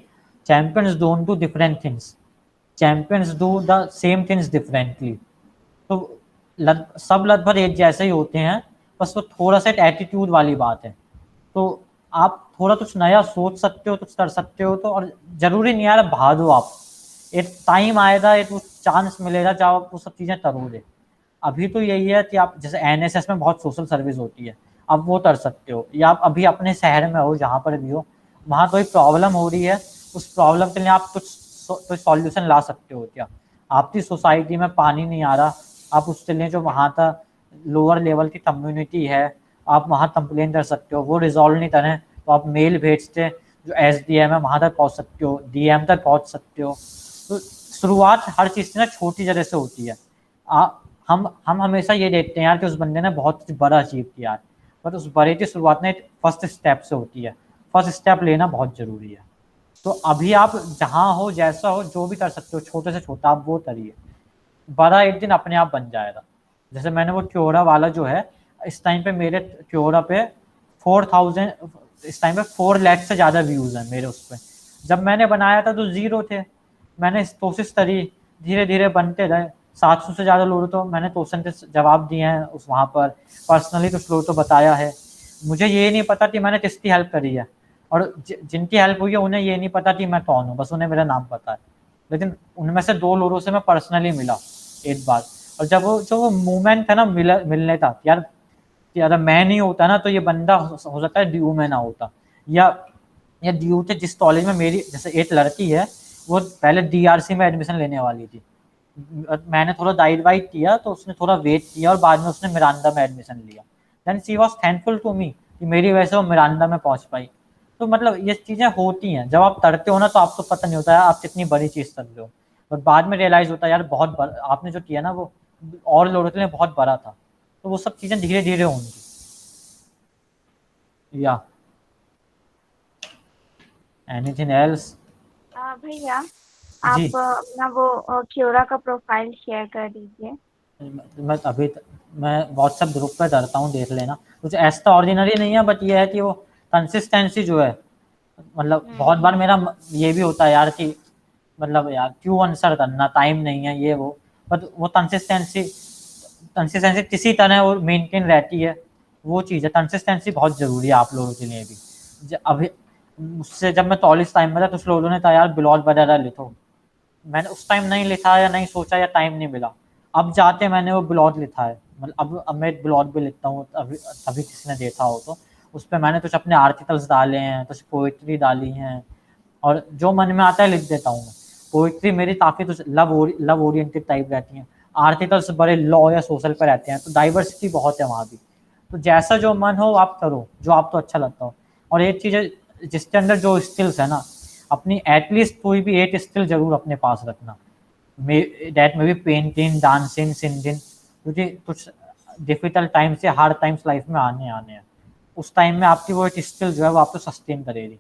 Speaker 3: champions don't do different things, champions do the same things differently. तो सब लगभग एक जैसे ही होते हैं, बस वो थोड़ा सा एटीट्यूड वाली बात है। तो आप थोड़ा कुछ नया सोच सकते हो, कुछ कर सकते हो, तो और जरूरी नहीं यार भागो आप, एक टाइम आएगा, एक वो चांस मिलेगा जब आप वो सब चीज़ें करोगे। अभी तो यही है कि आप जैसे एनएसएस में बहुत सोशल सर्विस होती है, आप वो कर सकते हो, या आप अभी अपने शहर में हो जहाँ पर भी हो, वहाँ कोई प्रॉब्लम हो रही है, उस प्रॉब्लम के लिए आप कुछ सॉल्यूशन ला सकते हो। क्या आपकी सोसाइटी में पानी नहीं आ रहा, आप उसके लिए जो वहाँ का लोअर लेवल की कम्युनिटी है, आप वहाँ कंप्लेन कर सकते हो। वो रिजॉल्व नहीं करें तो आप मेल भेजते, जो एसडीएम है वहाँ तक पहुँच सकते हो, डीएम तक पहुँच सकते हो। तो शुरुआत हर चीज़ की ना छोटी जगह से होती है। हम हमेशा ये देखते हैं यार कि उस बंदे ने बहुत कुछ बड़ा अचीव किया है, बट उस बड़े की शुरुआत ने फर्स्ट स्टेप से होती है। फर्स्ट स्टेप लेना बहुत ज़रूरी है। तो अभी आप जहाँ हो, जैसा हो, जो भी कर सकते हो, छोटे से छोटा आप वो करिए, बड़ा एक दिन अपने आप बन जाएगा। जैसे मैंने वो क्योरा वाला जो है, इस टाइम पे मेरे क्योरा पे 4000 इस टाइम पे 4 लाख से ज़्यादा व्यूज़ हैं मेरे उस पर। जब मैंने बनाया था तो 0 थे। मैंने कोशिश करी, धीरे धीरे बनते रहे। 700 से ज़्यादा लोगों तो मैंने क्वेश्चन के जवाब दिए हैं उस वहाँ पर, पर्सनली कुछ लोगों तो बताया है। मुझे ये नहीं पता कि मैंने किसकी हेल्प करी है, और जिनकी हेल्प हुई है उन्हें ये नहीं पता कि मैं कौन हूँ, बस उन्हें मेरा नाम पता है। लेकिन उनमें से 2 लोगों से मैं पर्सनली मिला एक बार, और जब वो मोमेंट है ना मिलने का, यार कि अगर मैं नहीं होता ना तो ये बंदा हो सकता है ड्यू में ना होता, या ड्यू के जिस कॉलेज में मेरी, जैसे एक लड़की है वो पहले DRC में एडमिशन लेने वाली थी, मैंने थोड़ा गाइड वाइड किया तो उसने थोड़ा वेट किया और बाद में उसने मिरांडा में एडमिशन लिया। Then she was thankful to me कि मेरी वजह से वो मिरांडा में पहुंच पाई। तो मतलब ये चीज़ें होती हैं, जब आप तड़ते हो ना तो आपको पता नहीं होता है आप कितनी बड़ी चीज़ कर रहे हो, और बाद में रियलाइज़ होता है यार बहुत आपने जो किया ना वो और लोगों के लिए बहुत बड़ा था। तो वो सब चीज़ें धीरे धीरे होंगी। या एनीथिंग एल्स?
Speaker 8: भैया
Speaker 3: जी
Speaker 8: आप अपना वो क्योरा का प्रोफाइल शेयर कर दीजिए।
Speaker 3: मैं व्हाट्सएप ग्रुप पे करता हूँ, देख लेना। कुछ ऐसा ऑर्डिनरी नहीं है, बट ये है कि वो कंसिस्टेंसी जो है, मतलब बहुत बार मेरा ये भी होता है यार कि मतलब यार क्यों आंसर करना, टाइम नहीं है ये वो, बट वो कंसिस्टेंसी किसी तरह वो मेंटेन रहती है। वो चीज़ है, कंसिस्टेंसी बहुत ज़रूरी है आप लोगों के लिए भी। अभी उससे जब मैं कॉलेज टाइम में था तो उस लोगों ने कहा यार ब्लॉग वगैरह लिखो, मैंने उस टाइम नहीं लिखा या नहीं सोचा या टाइम नहीं मिला। अब जाते मैंने वो ब्लॉग लिखा है, मतलब अब मैं ब्लॉग भी लिखता हूँ, अभी किसी ने देखा हो तो उस पर मैंने कुछ अपने आर्टिकल्स डाले हैं, कुछ पोइट्री डाली हैं, और जो मन में आता है लिख देता हूँ मैं। पोइट्री मेरी काफ़ी कुछ लव ओरिएंटेड टाइप रहती हैं, आर्टिकल्स बड़े लॉ या सोशल पर रहते हैं, तो डाइवर्सिटी बहुत है वहाँ भी। तो जैसा जो मन हो आप करो, जो आपको अच्छा लगता हो। और एक चीज़ है, जिसके अंदर जो स्किल्स है ना, अपनी एटलीस्ट कोई भी एक स्किल जरूर अपने पास रखना। दैट में भी पेंटिंग, डांसिंग, सिंगिंग, क्योंकि कुछ डिफिकल्ट टाइम से हार्ड टाइम्स लाइफ में आने हैं। उस टाइम में आपकी वो एक स्किल जो है वो आपको सस्टेन करेगी।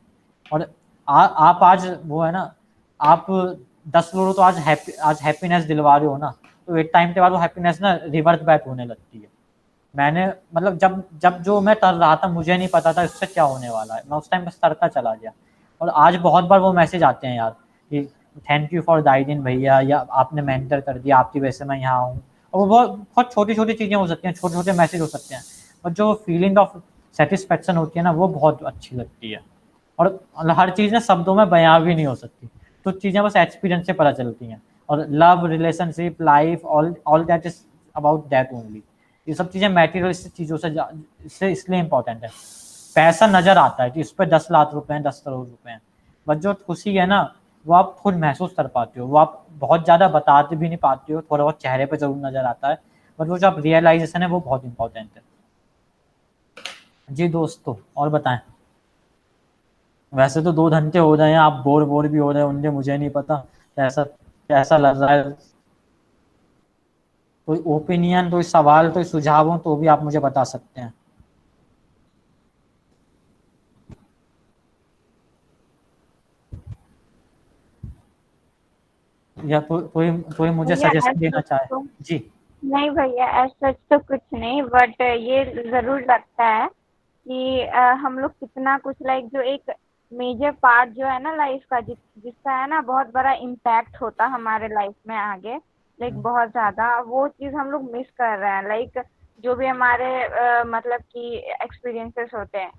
Speaker 3: और आप आज वो है ना, आप 10 लोगों तो आज हैप्पीनेस दिलवा रहे हो ना, तो एक टाइम के बाद वो हैप्पीनेस ना रिवर्ट बैक होने लगती है। मैंने मतलब जब जो मैं कर रहा था मुझे नहीं पता था इससे क्या होने वाला है, मैं उस टाइम बस करता चला गया। और आज बहुत बार वो मैसेज आते हैं यार कि थैंक यू फॉर गाइडिंग भैया, या आपने मेंटर कर दिया, आपकी वजह से मैं यहाँ हूँ। और वो बहुत छोटी छोटी चीज़ें हो सकती हैं, छोटे छोटे मैसेज हो सकते हैं, और जो फीलिंग ऑफ सेटिस्फेक्शन होती है ना वो बहुत अच्छी लगती है। और हर चीज़ ना शब्दों में बयां भी नहीं हो सकती, तो चीज़ें बस एक्सपीरियंस से पता चलती हैं। और love, relationship, life, all that is about that only. ये सब चीज़ें मैटेरियलिस्टिक चीज़ों से इसलिए इम्पोर्टेंट है। पैसा नज़र आता है कि इस पर 10 लाख रुपए हैं, 10 करोड़ रुपए हैं, बट जो खुशी है ना वो आप खुद महसूस कर पाते हो, वो आप बहुत ज़्यादा बताते भी नहीं पाते हो, थोड़ा बहुत चेहरे पे जरूर नज़र आता है, बट वो जो आप रियलाइजेशन है वो बहुत इंपॉर्टेंट है। जी दोस्तों, और बताएं। वैसे तो 2 घंटे हो रहे हैं, आप बोर भी हो रहे होंगे, मुझे नहीं पता कैसा कैसा लग रहा है। कोई ओपिनियन, कोई सवाल, कोई सुझाव हो तो भी आप मुझे बता सकते हैं। या कोई मुझे
Speaker 8: भैया
Speaker 3: सजेशन देना
Speaker 8: ऐसा
Speaker 3: चाहे।
Speaker 8: तो
Speaker 3: जी
Speaker 8: नहीं भैया, ऐसा तो कुछ नहीं, बट ये जरूर लगता है कि हम लोग कितना कुछ लाइक जो एक मेजर पार्ट जो है ना लाइफ का, जिसका है ना बहुत बड़ा इम्पैक्ट होता हमारे लाइफ में आगे, लाइक बहुत ज्यादा वो चीज हम लोग मिस कर रहे हैं। लाइक जो भी हमारे मतलब कि एक्सपीरियंसेस होते हैं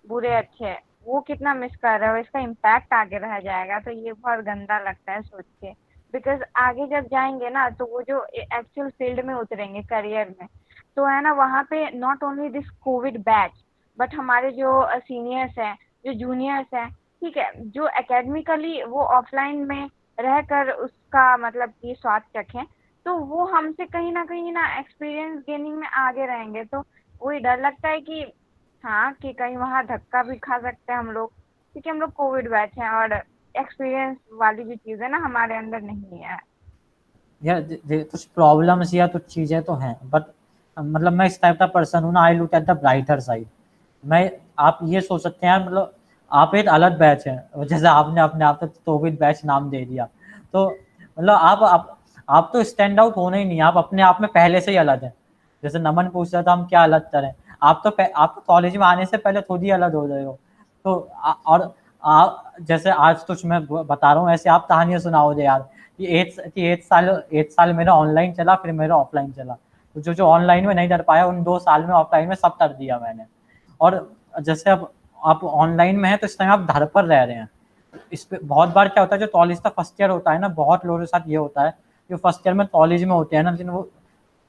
Speaker 8: बुरे अच्छे, वो कितना मिस कर रहे हो, इसका इम्पैक्ट आगे रह जाएगा, तो ये बहुत गंदा लगता है सोच के। बिकॉज आगे जब जाएंगे ना तो वो जो एक्चुअल फील्ड में उतरेंगे करियर में, तो है ना वहाँ पे not only this Covid batch, but हमारे जो सीनियर्स हैं, जो जूनियर्स हैं, ठीक है, जो एकेडमिकली वो ऑफलाइन में रहकर उसका मतलब कि स्वाद चखें, तो वो हमसे कहीं ना एक्सपीरियंस गेनिंग में आगे रहेंगे। तो वही डर लगता है कि हाँ, कि कहीं वहाँ धक्का भी खा सकते हैं हम लोग, क्योंकि हम लोग कोविड बैच हैं और एक्सपीरियंस वाली जो चीज़ है ना हमारे अंदर नहीं है।
Speaker 3: यार कुछ प्रॉब्लम्स या कुछ चीज़ें तो हैं, बट मतलब मैं इस टाइप का पर्सन हूँ ना, I look at the brighter side. मैं आप ये सोच सकते हैं मतलब आप एक अलग बैच है, जैसे आपने अपने आप तक कोविड बैच नाम दे दिया, तो मतलब आप तो स्टैंड आउट होना ही नहीं, आप अपने आप में पहले से ही अलग है। जैसे नमन पूछ रहा था हम क्या अलग करें, आप तो कॉलेज में आने से पहले खुद ही अलग हो गए हो। तो जैसे आज तो मैं बता रहा हूँ, ऐसे आप कहानियां सुनाओ दे यार कि 8 साल मेरा ऑनलाइन चला, फिर मेरा ऑफलाइन चला। तो जो ऑनलाइन में नहीं कर पाया, उन 2 साल में ऑफलाइन में सब कर दिया मैंने। और जैसे अब आप ऑनलाइन में है तो इस टाइम आप घर पर रह रहे हैं। इस पे बहुत बार क्या होता है, जो कॉलेज का फर्स्ट ईयर होता है ना, बहुत लोगों के साथ ये होता है, जो फर्स्ट ईयर में कॉलेज में होते हैं ना, लेकिन वो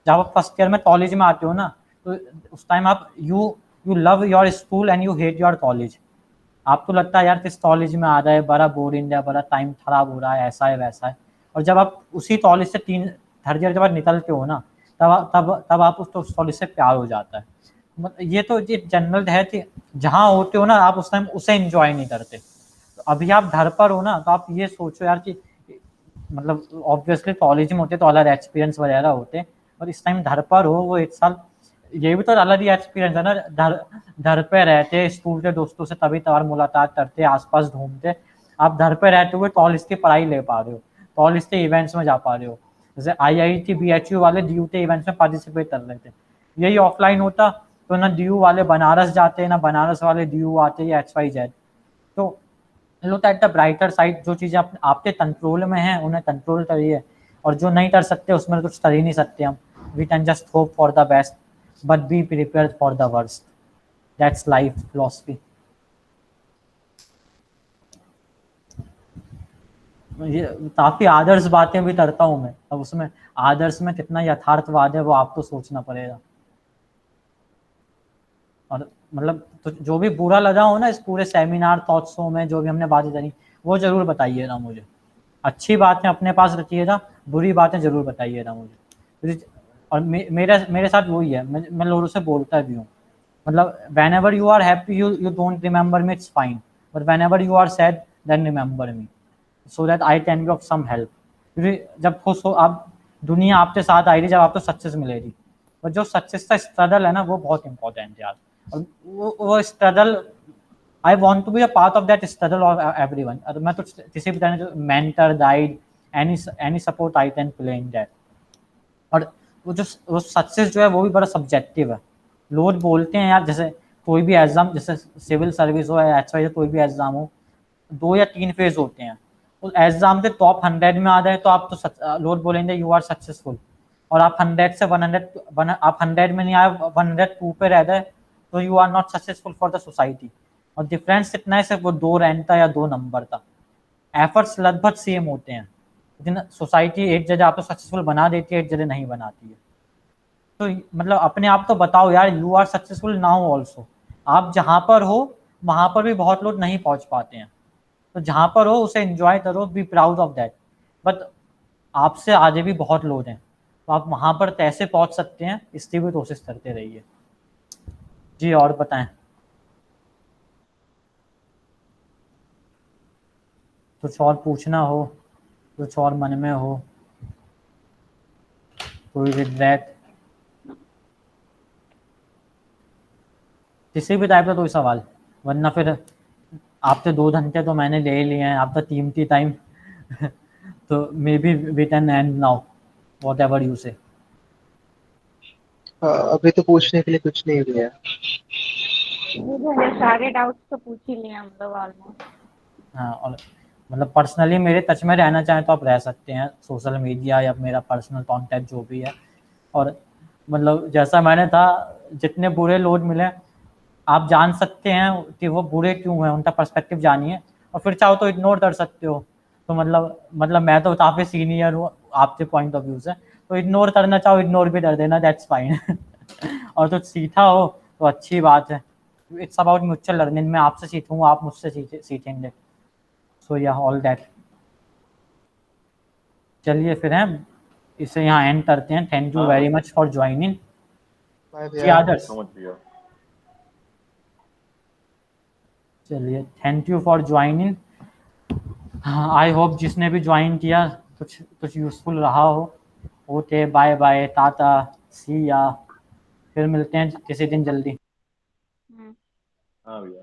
Speaker 3: जब आप फर्स्ट ईयर में कॉलेज में आते हो ना, तो उस टाइम आप you love your school and you hate your college. आपको लगता है यार किस कॉलेज में आ रहा है, बड़ा बोरिंग है, बड़ा टाइम खराब हो रहा है, ऐसा है वैसा है। और जब आप उसी कॉलेज से 3 ईयर के बाद निकलते हो ना, तब आप उस कॉलेज से प्यार हो जाता है। ये तो ये जनरल है कि जहाँ होते हो ना आप उस टाइम उसे एंजॉय नहीं करते। तो अभी आप घर पर हो ना, तो आप ये सोचो यार कि मतलब ऑब्वियसली कॉलेज में होते तो अलग एक्सपीरियंस वगैरह होते, और इस टाइम घर पर हो वो 1 साल, ये भी तो अलग ही एक्सपीरियंस है ना। घर पे रहते, स्कूल के दोस्तों से तभी तबार मुलाकात करते, आसपास घूमते। आप घर पे रहते हुए कॉलेज की पढ़ाई ले पा रहे हो, कॉलेज के इवेंट्स में जा पा रहे हो। जैसे IIT BHU वाले DU के इवेंट्स में पार्टिसिपेट कर रहे थे। यही ऑफलाइन होता तो ना DU वाले बनारस जाते, ना बनारस वाले DU आते, या XYZ। तो look at the brighter side, जो चीज़ें आपके कंट्रोल में हैं उन्हें कंट्रोल करिए, और जो नहीं कर सकते उसमें कुछ कर ही नहीं सकते हम। We can just hope for the best but be prepared for the worst. That's life philosophy. ये काफी आदर्श बातें भी करता हूँ मैं, अब उसमें आदर्श में कितना यथार्थवाद है वो आपको सोचना पड़ेगा। और मतलब तो जो भी बुरा लगा हो ना इस पूरे सेमिनार थॉट्सों में, जो भी हमने बातें करी, वो जरूर बताइएगा मुझे। अच्छी बातें अपने पास रखिएगा, बुरी बातें जरूर बताइएगा मुझे। और मेरे साथ वही है, मैं लोगों से बोलता भी हूँ, मतलब whenever you are happy you don't remember me, it's fine, but whenever you are sad then remember me, so that I can be of some help. क्योंकि जब खुश हो आप, दुनिया आपके साथ आएगी जब आपको सक्सेस मिलेगी, और जो सक्सेस का स्ट्रगल है ना वो बहुत इंपॉर्टेंट है यार। और वो struggle, I want to be a part of that struggle of everyone. मैं तो किसी भी तरह जो mentor guide any support I can play in that. और वो सक्सेस जो है वो भी बड़ा सब्जेक्टिव है। लोग बोलते हैं यार, जैसे कोई भी एग्जाम, जैसे सिविल सर्विस हो या XYZ कोई भी एग्जाम हो, 2 या 3 फेज होते हैं। उस एग्जाम के टॉप 100 में आ जाए तो आप तो लोग बोलेंगे यू आर सक्सेसफुल, और आप 100 से 100 आप 100 में नहीं आए, 102 पे रह गए, तो you are not successful for the society. और डिफरेंस कितना है, सिर्फ वो 2 रैंक का या 2 नंबर का। एफर्ट्स लगभग सेम होते हैं, लेकिन सोसाइटी एक जगह आपको सक्सेसफुल बना देती है, एक जगह नहीं बनाती है। तो मतलब अपने आप तो बताओ यार, you are successful now also. आप जहाँ पर हो वहाँ पर भी बहुत लोग नहीं पहुँच पाते हैं, तो जहाँ पर हो उसे एंजॉय करो, be proud of that. But आपसे आगे भी बहुत लोग हैं, तो आप वहाँ पर कैसे पहुँच सकते हैं इसकी भी कोशिश करते रहिए। जी और बताएं, कुछ और पूछना हो, कुछ और मन में हो, कोई रिग्रेट, किसी भी टाइप का कोई सवाल, वरना फिर आपके 2 घंटे तो मैंने ले लिए हैं, आपका कीमती टाइम तो maybe we can end now, whatever you say.
Speaker 6: अभी तो पूछने के लिए कुछ नहीं भैया।
Speaker 8: सारे डाउट्स तो पूछ ही लिए हम लोग ऑलमोस्ट।
Speaker 3: हाँ, और मतलब पर्सनली मेरे टच में रहना चाहें तो आप रह सकते हैं, सोशल मीडिया या मेरा पर्सनल कॉन्टैक्ट जो भी है। और मतलब जैसा मैंने था, जितने बुरे लोग मिले आप जान सकते हैं कि वो बुरे क्यों हैं, उनका पर्सपेक्टिव जानिए, और फिर चाहो तो इग्नोर कर सकते हो। तो मतलब मैं तो काफ़ी सीनियर हूँ आपके पॉइंट ऑफ व्यू से, तो इग्नोर करना चाहो इग्नोर भी कर देना, दैट्स फाइन और तो सीखा हो तो अच्छी बात है। इट्स अबाउट म्यूचुअल लर्निंग, मैं आपसे सीखूंगा, आप मुझसे सीखेंगे। सो या ऑल दैट। चलिए फिर हैं, इसे यहाँ एंड करते हैं। Thank you very much for joining.
Speaker 6: Bye
Speaker 3: जी
Speaker 6: भैया।
Speaker 3: आदर्श,
Speaker 1: समझ गया।
Speaker 3: चलिए thank you for joining. I hope जिसने भी ज्वाइन किया कुछ यूजफुल रहा हो। Okay, bye bye, tata, see ya, फिर मिलते हैं किसी दिन जल्दी।
Speaker 1: हाँ भैया।